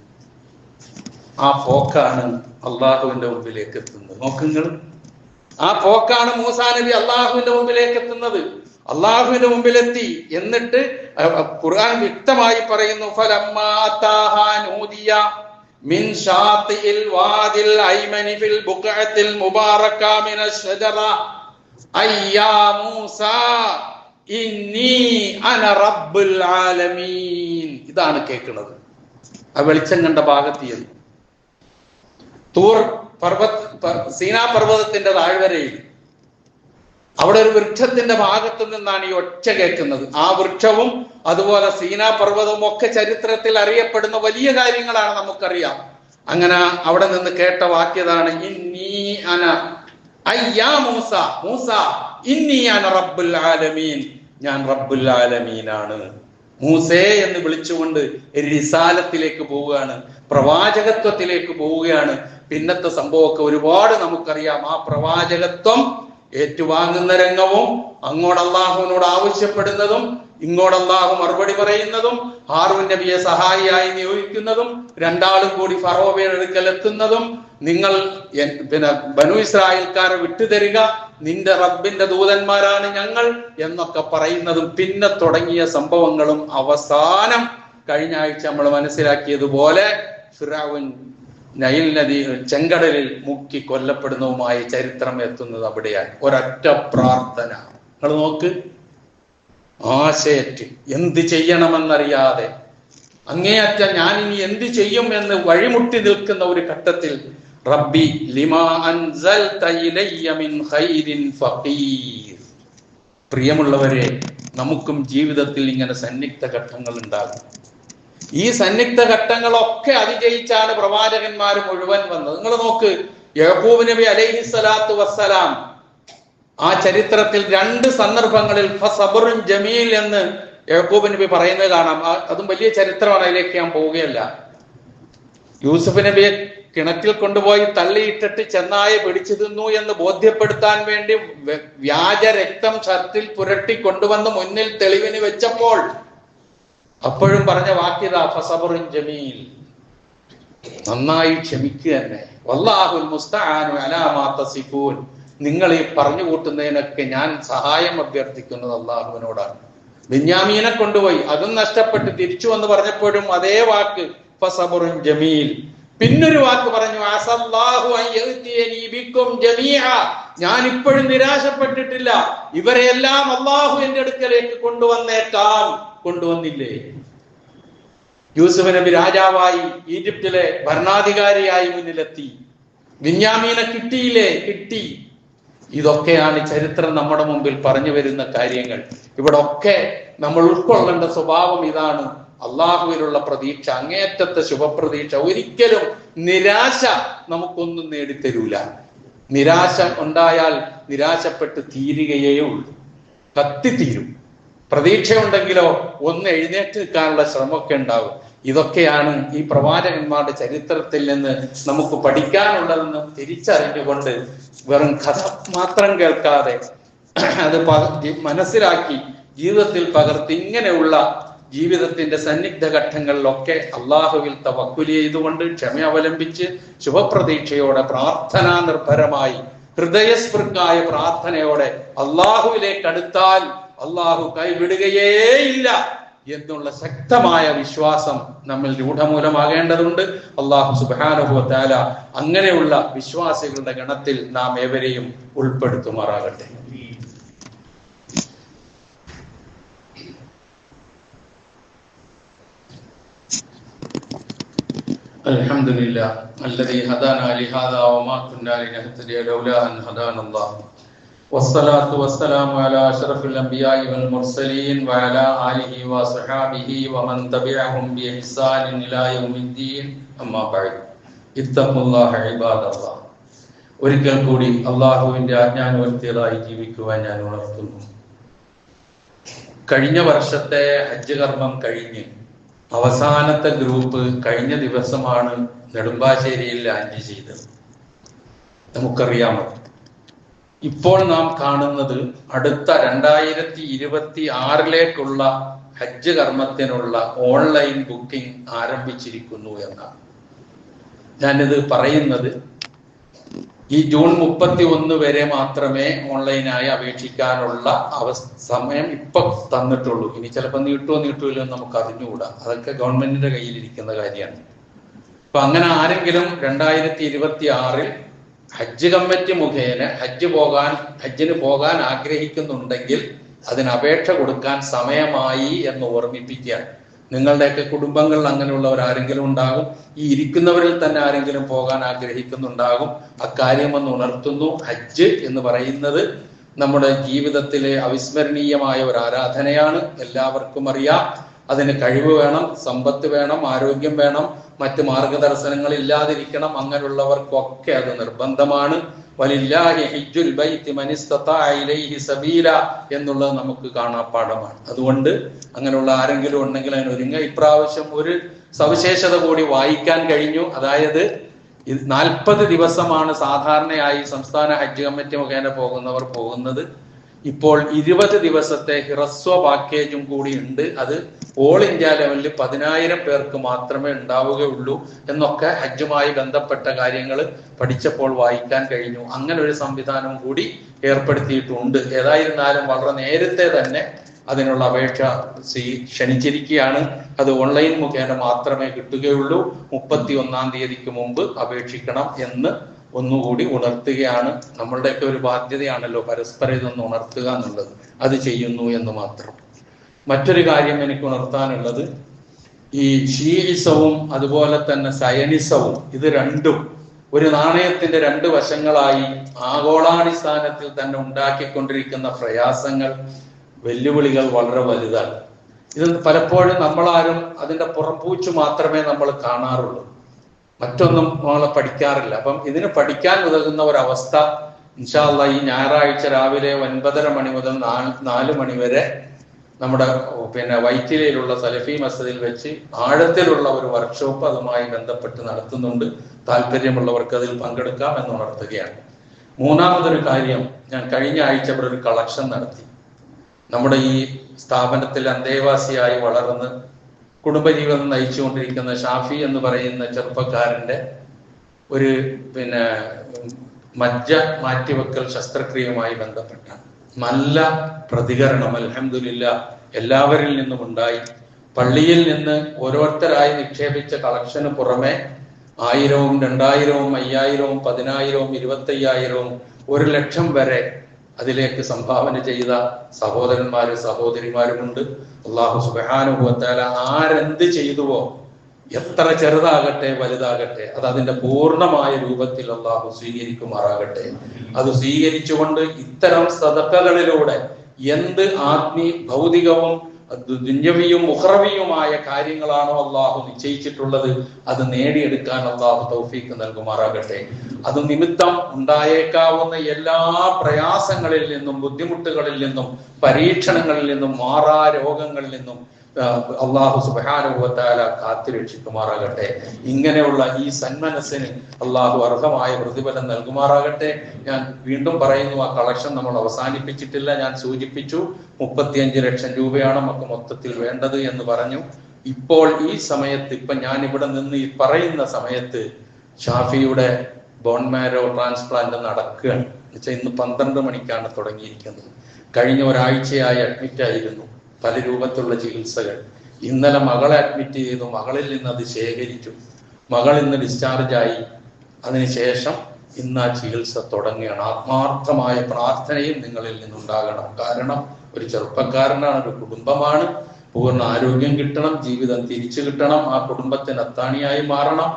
ആ പോക്കാണ് അള്ളാഹുവിന്റെ മുമ്പിലേക്ക് എത്തുന്നത്. നോക്കുങ്ങൾ, ആ പോക്കാണ് മൂസാ നബി അള്ളാഹുവിന്റെ മുമ്പിലേക്ക് എത്തുന്നത്. അള്ളാഹുവിന്റെ മുമ്പിലെത്തി. എന്നിട്ട് ഖുർആൻ വ്യക്തമായി പറയുന്നു, ഫലമ്മാ അതാഹാ നൂദിയ മിൻ ഷാത്തിഇൽ വാദിൽ ഐമനി ഫിൽ ബുഖഅത്തിൽ മുബാറക മിനശ് ഷജറ അയ്യാ മൂസാ ഇന്നി അന റബ്ബുൽ ആലമീൻ. ഇതാണ് കേൾക്കുന്നത്. ആ വെളിച്ചം കണ്ട ഭാഗത്തിയത് തൂർ സീനാ പർവ്വതത്തിന്റെ താഴ്വരയിൽ അവിടെ ഒരു വൃക്ഷത്തിന്റെ ഭാഗത്തു നിന്നാണ് ഈ ഒച്ച കേൾക്കുന്നത്. ആ വൃക്ഷവും അതുപോലെ സീനാ പർവ്വതവും ഒക്കെ ചരിത്രത്തിൽ അറിയപ്പെടുന്ന വലിയ കാര്യങ്ങളാണ്, നമുക്കറിയാം. അങ്ങനെ അവിടെ നിന്ന് കേട്ട വാക്യതാണ് ഇന്നി അന അയ്യാ മൂസ, മൂസ ഇന്നി അന റബ്ബുൽ ആലമീൻ, ഞാൻ റബ്ബുൽ ആലമീനാണ്. മൂസേ എന്ന് വിളിച്ചുകൊണ്ട് റിസാലത്തിലേക്ക് പോവുകയാണ്, പ്രവാചകത്വത്തിലേക്ക് പോവുകയാണ്. പിന്നത്തെ സംഭവമൊക്കെ ഒരുപാട് നമുക്കറിയാം. ആ പ്രവാചകത്വം ഏറ്റുവാങ്ങുന്ന രംഗവും അങ്ങോട്ട് അള്ളാഹുവിനോട് ആവശ്യപ്പെടുന്നതും ഇങ്ങോട്ട് അള്ളാഹു മറുപടി പറയുന്നതും ഹാറൂൻ നബിയെ സഹായിയായി നിയോഗിക്കുന്നതും രണ്ടാളും കൂടി ഫറോവയുടെ അടുക്കൽ എത്തുന്നതും നിങ്ങൾ ബനു ഇസ്രായേൽക്കാരെ വിട്ടുതരിക, നിന്റെ റബ്ബിന്റെ ദൂതന്മാരാണ് ഞങ്ങൾ എന്നൊക്കെ പറയുന്നതും പിന്നെ തുടങ്ങിയ സംഭവങ്ങളും അവസാനം കഴിഞ്ഞ ആഴ്ച നമ്മൾ മനസ്സിലാക്കിയതുപോലെ ഫിറഔൻ നൈൽ നദി ചെങ്കടലിൽ മുക്കി കൊല്ലപ്പെടുന്നതുമായ ചരിത്രം എത്തുന്നത് അവിടെയാണ്. ഒരൊറ്റ പ്രാർത്ഥന. നിങ്ങൾ നോക്ക്, ആശയറ്റ് എന്ത് ചെയ്യണമെന്നറിയാതെ അങ്ങേയറ്റം ഞാൻ ഇനി എന്ത് ചെയ്യും എന്ന് വഴിമുട്ടി നിൽക്കുന്ന ഒരു ഘട്ടത്തിൽ റബ്ബി ലിമാ അൻസൽത ഇലയ്യ മിൻ ഖൈരിൻ ഫഖീർ. പ്രിയമുള്ളവരെ, നമുക്കും ജീവിതത്തിൽ ഇങ്ങനെ സന്നിഗ്ധ ഘട്ടങ്ങൾ ഉണ്ടാകും. ഈ സന്നിഗ്ധ ഘട്ടങ്ങളൊക്കെ അതിജയിച്ചാണ് പ്രവാചകന്മാർ മുഴുവൻ വന്നത്. നിങ്ങൾ നോക്ക്, യാക്കൂബ് നബി അലൈഹിസ്സലാത്തു വസ്സലാം ആ ചരിത്രത്തിൽ 2 സന്ദർഭങ്ങളിൽ ഫസബറുൻ ജമീൽ എന്ന് യാക്കൂബ് നബി പറയുന്നത് കാണാം. അതും വലിയ ചരിത്രമാണ്, അതിലേക്ക് ഞാൻ പോവുകയല്ല. യൂസുഫ് നബിയെ കിണറ്റിൽ കൊണ്ടുപോയി തള്ളിയിട്ടിട്ട് ചെന്നായ പിടിച്ചു തിന്നു എന്ന് ബോധ്യപ്പെടുത്താൻ വേണ്ടി വ്യാജ രക്തം ഷർട്ടിൽ പുരട്ടി കൊണ്ടുവന്ന് മുന്നിൽ തെളിവിന് വെച്ചപ്പോൾ അപ്പോഴും പറഞ്ഞ വാക്യത ഫസബറുൻ ജമീൽ, നന്നായി ക്ഷമിക്കുക തന്നെ. വല്ലാഹുൽ മുസ്തആനു അലാ മാ തസിഫൂൻ, നിങ്ങൾ ഈ പറഞ്ഞു കൂട്ടുന്നതിനൊക്കെ ഞാൻ സഹായം അഭ്യർത്ഥിക്കുന്നത് അള്ളാഹുവിനോടാണ്. ബെന്യാമീനെ കൊണ്ടുപോയി, അതും നഷ്ടപ്പെട്ട് തിരിച്ചു വന്ന് പറഞ്ഞപ്പോഴും അതേ വാക്ക് ഫസബറുൻ ജമീൽ. പിന്നൊരു വാക്ക് പറഞ്ഞു അസല്ലാഹു അൻ യഅ്തിയനി ബിക്കും ജമീഅ, ഞാൻ ഇപ്പോഴും നിരാശപ്പെട്ടിട്ടില്ല, ഇവരെല്ലാം അള്ളാഹു എന്റെ അടുക്കലേക്ക് കൊണ്ടുവന്നേക്കാം. കൊണ്ടുവന്നില്ലേ? യൂസുഫ് നബി രാജാവായി ഈജിപ്തിലെ ഭരണാധികാരിയായി മുന്നിലെത്തി. ബെന്യാമീനെ കിട്ടിയില്ലേ? കിട്ടി. ഇതൊക്കെയാണ് ചരിത്രം നമ്മുടെ മുമ്പിൽ പറഞ്ഞു വരുന്ന കാര്യങ്ങൾ. ഇവിടെ ഒക്കെ നമ്മൾ ഉൾക്കൊള്ളേണ്ട സ്വഭാവം ഇതാണ്. അള്ളാഹുവിലുള്ള പ്രതീക്ഷ, അങ്ങേയറ്റത്തെ ശുഭപ്രതീക്ഷ. ഒരിക്കലും നിരാശ നമുക്കൊന്നും നേടിത്തരൂല. നിരാശ ഉണ്ടായാൽ നിരാശപ്പെട്ട് തീരുകയേ ഉള്ളൂ, കത്തിത്തീരും. പ്രതീക്ഷയുണ്ടെങ്കിലോ ഒന്ന് എഴുന്നേറ്റ് നിൽക്കാനുള്ള ശ്രമമൊക്കെ ഉണ്ടാകും. ഇതൊക്കെയാണ് ഈ പ്രവാചകന്മാരുടെ ചരിത്രത്തിൽ നിന്ന് നമുക്ക് പഠിക്കാനുള്ളതെന്ന് തിരിച്ചറിഞ്ഞുകൊണ്ട് വെറും കഥ മാത്രം കേൾക്കാതെ അത് മനസ്സിലാക്കി ജീവിതത്തിൽ പകർത്തി ഇങ്ങനെയുള്ള ജീവിതത്തിന്റെ സന്നിഗ്ധ ഘട്ടങ്ങളിലൊക്കെ അള്ളാഹുവിൽ തവക്കുൽ ചെയ്തുകൊണ്ട് ക്ഷമ അവലംബിച്ച് ശുഭപ്രതീക്ഷയോടെ പ്രാർത്ഥനാ നിർഭരമായി ഹൃദയസ്പൃക്കായ പ്രാർത്ഥനയോടെ അള്ളാഹുവിലേക്ക് അടുത്താൽ അള്ളാഹു കൈവിടുകയേയില്ല എന്നുള്ള ശക്തമായ വിശ്വാസം നമ്മൾ രൂഢമൂലമാകേണ്ടതുണ്ട്. അള്ളാഹു സുബ്ഹാനഹു വ തആല അങ്ങനെയുള്ള വിശ്വാസികളുടെ ഗണത്തിൽ നാം ഏവരെയും ഉൾപ്പെടുത്തുമാറാകട്ടെ. അൽഹംദുലില്ലാഹ് അല്ലദീ ഹദാനാ ലിഹാദാ വമാ കുന്നാ ലിനഹ്തദിയ ലൗലാ അൻ ഹദാനല്ലാഹ് വസ്സലാത്തു വസ്സലാമു അലാ അഷ്റഫിൽ അംബിയാഇ വൽ മുർസലീൻ വഅലാ ആലിഹി വസഹബിഹി വമൻ തബിഅഹും ബിഇഹ്സാനിൻ ഇലാ യൗമിദ്ദീൻ. അമ്മാ ബഅദ്. ഇത്തഖുല്ലാഹ ഇബാദല്ലാഹ്. ഒരിക്കൽ കൂടി അള്ളാഹുവിന്റെ ആജ്ഞാനുവർത്തികളായി ജീവിക്കുവാൻ ഞാൻ ഉണർത്തുന്നു. കഴിഞ്ഞ വർഷത്തെ ഹജ്ജ് കർമ്മം കഴിഞ്ഞ് അവസാനത്തെ ഗ്രൂപ്പ് കഴിഞ്ഞ ദിവസമാണ് നെടുമ്പാശ്ശേരിയിൽ ലാൻഡ് ചെയ്തത്. നമുക്കറിയാമോ, ഇപ്പോൾ നാം കാണുന്നത് അടുത്ത 2026 ഹജ്ജ് കർമ്മത്തിനുള്ള ഓൺലൈൻ ബുക്കിംഗ് ആരംഭിച്ചിരിക്കുന്നു എന്നാണ്. ഞാനിത് പറയുന്നത് ഈ ജൂൺ 31 വരെ മാത്രമേ ഓൺലൈനായി അപേക്ഷിക്കാനുള്ള സമയം ഇപ്പൊ തന്നിട്ടുള്ളൂ. ഇനി ചിലപ്പോൾ നീട്ടുമല്ലോ എന്ന് നമുക്ക് അറിഞ്ഞുകൂടാ. അതൊക്കെ ഗവൺമെന്റിന്റെ കയ്യിലിരിക്കുന്ന കാര്യമാണ്. അപ്പൊ അങ്ങനെ ആരെങ്കിലും 2026 ഹജ്ജ് കമ്മിറ്റി മുഖേന ഹജ്ജിന് പോകാൻ ആഗ്രഹിക്കുന്നുണ്ടെങ്കിൽ അതിന് അപേക്ഷ കൊടുക്കാൻ സമയമായി എന്ന് ഓർമ്മിപ്പിക്കുക. നിങ്ങളുടെയൊക്കെ കുടുംബങ്ങളിൽ അങ്ങനെയുള്ളവർ ആരെങ്കിലും ഉണ്ടാകും. ഈ ഇരിക്കുന്നവരിൽ തന്നെ ആരെങ്കിലും പോകാൻ ആഗ്രഹിക്കുന്നുണ്ടാകും. അക്കാര്യം ഒന്ന് ഉണർത്തുന്നു. ഹജ്ജ് എന്ന് പറയുന്നത് നമ്മുടെ ജീവിതത്തിലെ അവിസ്മരണീയമായ ഒരു ആരാധനയാണ്. എല്ലാവർക്കും അറിയാം. അതിന് കഴിവ് വേണം, സമ്പത്ത് വേണം, ആരോഗ്യം വേണം, മറ്റ് മാർഗദർശനങ്ങൾ ഇല്ലാതിരിക്കണം. അങ്ങനെയുള്ളവർക്കൊക്കെ അത് നിർബന്ധമാണ്. വലില്ലാഹി ഹിജ്ജുൽ ബൈത്തി മൻ ഇസ്തതാഅ ഇലൈഹി സബീല എന്നുള്ളത് നമുക്ക് കാണാപ്പാഠമാണ്. അതുകൊണ്ട് അങ്ങനെയുള്ള ആരെങ്കിലും ഉണ്ടെങ്കിൽ അതിന് ഒരുങ്ങ. ഇപ്രാവശ്യം ഒരു സവിശേഷത കൂടി വായിക്കാൻ കഴിഞ്ഞു. അതായത് 40 ദിവസമാണ് സാധാരണയായി സംസ്ഥാന ഹജ്ജ് കമ്മിറ്റി മുഖേന പോകുന്നത്. ഇപ്പോൾ 20 ദിവസത്തെ ഹിറസ്വ പാക്കേജും കൂടി ഉണ്ട്. അത് ഓൾ ഇന്ത്യ ലെവലിൽ 10,000 പേർക്ക് മാത്രമേ ഉണ്ടാവുകയുള്ളൂ എന്നൊക്കെ ഹജ്ജുമായി ബന്ധപ്പെട്ട കാര്യങ്ങൾ പഠിച്ചപ്പോൾ വായിക്കാൻ കഴിഞ്ഞു. അങ്ങനെ ഒരു സംവിധാനവും കൂടി ഏർപ്പെടുത്തിയിട്ടുണ്ട്. ഏതായിരുന്നാലും വളരെ നേരത്തെ തന്നെ അതിനുള്ള അപേക്ഷ ക്ഷണിച്ചിരിക്കുകയാണ്. അത് ഓൺലൈൻ മുഖേന മാത്രമേ കിട്ടുകയുള്ളൂ. 31-ാം തീയതിക്ക് മുമ്പ് അപേക്ഷിക്കണം എന്ന് ഒന്നുകൂടി ഉണർത്തുകയാണ്. നമ്മളുടെയൊക്കെ ഒരു ബാധ്യതയാണല്ലോ പരസ്പരം ഇതൊന്ന് ഉണർത്തുക എന്നുള്ളത്. അത് ചെയ്യുന്നു എന്ന് മാത്രം. മറ്റൊരു കാര്യം എനിക്ക് ഉണർത്താനുള്ളത്, ഈ ഷീഇസവും അതുപോലെ തന്നെ സയനിസവും, ഇത് രണ്ടും ഒരു നാണയത്തിന്റെ 2 വശങ്ങളായി ആഗോളാടിസ്ഥാനത്തിൽ തന്നെ ഉണ്ടാക്കിക്കൊണ്ടിരിക്കുന്ന പ്രയാസങ്ങൾ, വെല്ലുവിളികൾ വളരെ വലുതാണ്. ഇത് പലപ്പോഴും നമ്മളാരും അതിന്റെ പുറംപൂച്ചു മാത്രമേ നമ്മൾ കാണാറുള്ളൂ. മറ്റൊന്നും നമ്മളെ പഠിക്കാറില്ല. അപ്പം ഇതിന് പഠിക്കാൻ ഉതകുന്ന ഒരവസ്ഥ ഇൻഷാ അല്ലാഹ് ഈ ഞായറാഴ്ച രാവിലെ 9:30 മണി മുതൽ 4 മണി വരെ നമ്മുടെ വൈറ്റിലയിലുള്ള സലഫി മസ്ജിദിൽ വെച്ച് ആഴത്തിലുള്ള ഒരു വർക്ക്ഷോപ്പ് അതുമായി ബന്ധപ്പെട്ട് നടത്തുന്നുണ്ട്. താല്പര്യമുള്ളവർക്ക് അതിൽ പങ്കെടുക്കാം എന്ന് ഉണർത്തുകയാണ്. മൂന്നാമതൊരു കാര്യം, ഞാൻ കഴിഞ്ഞ ആഴ്ച ഇവിടെ ഒരു കളക്ഷൻ നടത്തി. നമ്മുടെ ഈ സ്ഥാപനത്തിൽ അന്തേവാസിയായി വളർന്ന് കുടുംബജീവിതം നയിച്ചുകൊണ്ടിരിക്കുന്ന ഷാഫി എന്ന് പറയുന്ന ചെറുപ്പക്കാരന്റെ ഒരു മജ്ജ മാറ്റിവെക്കൽ ശസ്ത്രക്രിയയുമായി ബന്ധപ്പെട്ട നല്ല പ്രതികരണം അൽഹംദുലില്ലാ എല്ലാവരിൽ നിന്നും ഉണ്ടായി. പള്ളിയിൽ നിന്ന് ഓരോരുത്തരായി നിക്ഷേപിച്ച കളക്ഷന് പുറമെ 1000-ഉം 2000-ഉം 5000-ഉം 10,000-ഉം 25,000-ഉം 1,00,000 വരെ അതിലേക്ക് സംഭാവന ചെയ്ത സഹോദരന്മാരും സഹോദരിമാരുമുണ്ട്. അല്ലാഹു സുബ്ഹാനഹു വ തആല ആരെന്ത് ചെയ്തുവോ, എത്ര ചെറുതാകട്ടെ വലുതാകട്ടെ, അത് അതിന്റെ പൂർണ്ണമായ രൂപത്തിൽ അല്ലാഹു സ്വീകരിക്കുമാറാകട്ടെ. അത് സ്വീകരിച്ചുകൊണ്ട് ഇത്തരം സദഖകളിലൂടെ എന്ത് ഭൗതികവും ദുന്യവിയും മുഖറവിയുമായ കാര്യങ്ങളാണോ അള്ളാഹു നിശ്ചയിച്ചിട്ടുള്ളത് അത് നേടിയെടുക്കാൻ അള്ളാഹു തൗഫീക്ക് നൽകുമാറാകട്ടെ. അത് നിമിത്തം ഉണ്ടായേക്കാവുന്ന എല്ലാ പ്രയാസങ്ങളിൽ നിന്നും, ബുദ്ധിമുട്ടുകളിൽ നിന്നും, പരീക്ഷണങ്ങളിൽ നിന്നും, മാറാ രോഗങ്ങളിൽ നിന്നും അള്ളാഹു സുബ്ഹാനഹു വ തആല കാത്തുരക്ഷിക്കുമാറാകട്ടെ. ഇങ്ങനെയുള്ള ഈ സന്മനസ്സിന് അള്ളാഹു അർഹമായ പ്രതിഫലം നൽകുമാറാകട്ടെ. ഞാൻ വീണ്ടും പറയുന്നു, ആ കളക്ഷൻ നമ്മൾ അവസാനിപ്പിച്ചിട്ടില്ല. ഞാൻ സൂചിപ്പിച്ചു 35 ലക്ഷം രൂപയാണ് നമുക്ക് മൊത്തത്തിൽ വേണ്ടത് എന്ന് പറഞ്ഞു. ഇപ്പോൾ ഈ സമയത്ത്, ഇപ്പൊ ഞാൻ ഇവിടെ നിന്ന് ഈ പറയുന്ന സമയത്ത് ഷാഫിയുടെ ബോൺ മാരോ ട്രാൻസ്പ്ലാന്റ് നടക്കുകയാണ്. എന്നുവെച്ചാൽ ഇന്ന് 12 മണിക്കാണ് തുടങ്ങിയിരിക്കുന്നത്. കഴിഞ്ഞ ഒരാഴ്ചയായി അഡ്മിറ്റ് ആയിരുന്നു, പല രൂപത്തിലുള്ള ചികിത്സകൾ. ഇന്നലെ മകളെ അഡ്മിറ്റ് ചെയ്തു, മകളിൽ നിന്ന് അത് ശേഖരിച്ചു. മകൾ ഇന്ന് ഡിസ്ചാർജായി. അതിനുശേഷം ഇന്ന് ആ ചികിത്സ തുടങ്ങുകയാണ്. ആത്മാർത്ഥമായ പ്രാർത്ഥനയും നിങ്ങളിൽ നിന്നുണ്ടാകണം. കാരണം ഒരു ചെറുപ്പക്കാരനാണ്, ഒരു കുടുംബമാണ്. പൂർണ്ണ ആരോഗ്യം കിട്ടണം, ജീവിതം തിരിച്ചു കിട്ടണം, ആ കുടുംബത്തിന് അത്താണിയായി മാറണം.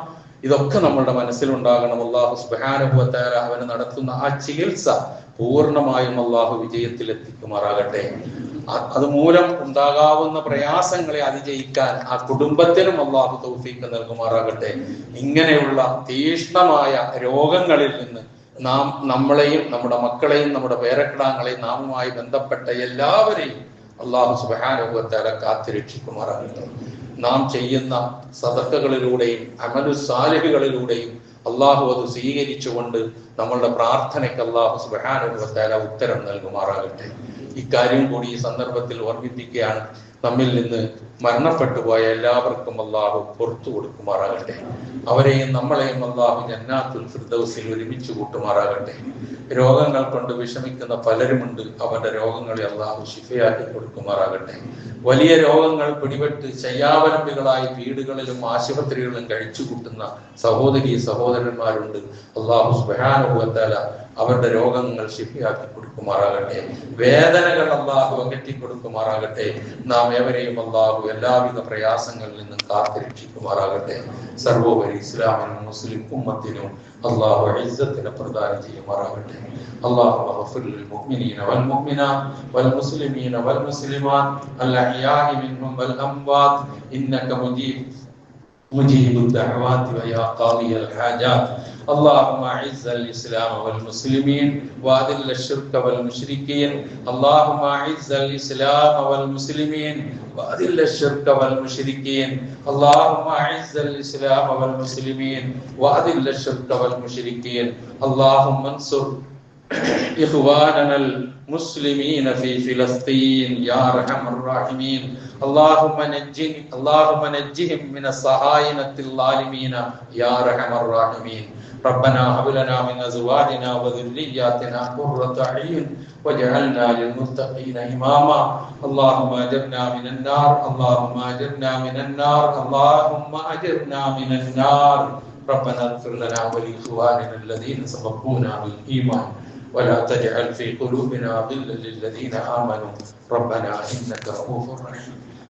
ഇതൊക്കെ നമ്മളുടെ മനസ്സിലുണ്ടാകണം. അല്ലാഹു സുബ്ഹാനഹു വ തആല അവന് നടത്തുന്ന ആ ചികിത്സ പൂർണ്ണമായും അല്ലാഹു വിജയത്തിലെത്തിക്കുമാറാകട്ടെ. അതുമൂലം ഉണ്ടാകാവുന്ന പ്രയാസങ്ങളെ അതിജയിക്കാൻ ആ കുടുംബത്തിനും അല്ലാഹു തൗഫീഖ് നൽകുമാറാകട്ടെ. ഇങ്ങനെയുള്ള തീഷ്ണമായ രോഗങ്ങളിൽ നിന്ന് നമ്മളെയും നമ്മുടെ മക്കളെയും നമ്മുടെ പേരക്കിടാങ്ങളെയും നാമുമായി ബന്ധപ്പെട്ട എല്ലാവരെയും അല്ലാഹു സുബ്ഹാനഹു വ തആല കാത്തുരക്ഷിക്കുമാറാകട്ടെ. നാം ചെയ്യുന്ന സദഖകളിലൂടെയും അമലു സാലിഹുകളിലൂടെയും അള്ളാഹു അത് സ്വീകരിച്ചുകൊണ്ട് നമ്മളുടെ പ്രാർത്ഥനയ്ക്ക് അള്ളാഹു സുബ്ഹാനഹു വ തആല ഉത്തരം നൽകുമാറാകട്ടെ. ഇക്കാര്യം കൂടി ഈ സന്ദർഭത്തിൽ ഓർമ്മിപ്പിക്കുകയാണ്. നമ്മിൽ നിന്ന് മരണപ്പെട്ടു പോയ എല്ലാവർക്കും അള്ളാഹു പുറത്തു കൊടുക്കുമാറാകട്ടെ. അവരെയും നമ്മളെയും അള്ളാഹു ജന്നാത്തുൽ ഫിർദൗസിൽ ഒരുമിച്ച് കൂട്ടുമാറാകട്ടെ. രോഗങ്ങൾ കൊണ്ട് വിഷമിക്കുന്ന പലരുമുണ്ട്, അവരുടെ രോഗങ്ങളെ അള്ളാഹു ശിഫയാക്കി കൊടുക്കുമാറാകട്ടെ. വലിയ രോഗങ്ങൾ പിടിപെട്ട് ശയ്യാവലംബികളായി വീടുകളിലും ആശുപത്രികളിലും കഴിച്ചു കൂട്ടുന്ന സഹോദരന്മാരുണ്ട്. അള്ളാഹു സുബ്ഹാനഹു വ തആല അവരുടെ രോഗങ്ങൾ ശിഫിയാക്കി കൊടുക്കുമാറാകട്ടെ. വേദനകൾ അല്ലാഹു അകറ്റി കൊടുക്കുമാറാകട്ടെ. നാം ഏവരെയും അല്ലാഹു എല്ലാവിധ പ്രയാസങ്ങളിൽ നിന്നും കാത്തുരക്ഷിക്കുമാറാകട്ടെ. സർവോപരി ഇസ്ലാമിനും മുസ്ലിം ഉമ്മത്തിനും അല്ലാഹു ഇസ്സത്തിനെ പ്രദാനം ചെയ്യുമാറാകട്ടെ. اللهم اغفر للمؤمنين والمؤمنات والمسلمين والمسلمات الأحياء منهم والأموات إنك مجيب الدعوات ويا قاضي الحاجات. اللهم اعز الاسلام والمسلمين واذل الشرك والمشركين. اللهم اعز الاسلام والمسلمين واذل الشرك والمشركين. اللهم اعز الاسلام والمسلمين واذل الشرك والمشركين. اللهم انصر إخواننا المسلمين في فلسطين يا أرحم الراحمين. اللهم نجهم من الصهاينة الظالمين يا أرحم الراحمين. ربنا هب لنا من أزواجنا وذرياتنا قرة أعين واجعلنا للمتقين إماما. اللهم أجرنا من النار. اللهم أجرنا من النار. اللهم أجرنا من النار. ربنا اغفر لنا ولإخواننا الذين سبقونا بالإيمان ولا تجعل في قلوبنا غلا للذين آمنوا ربنا إنك رؤوف رحيم.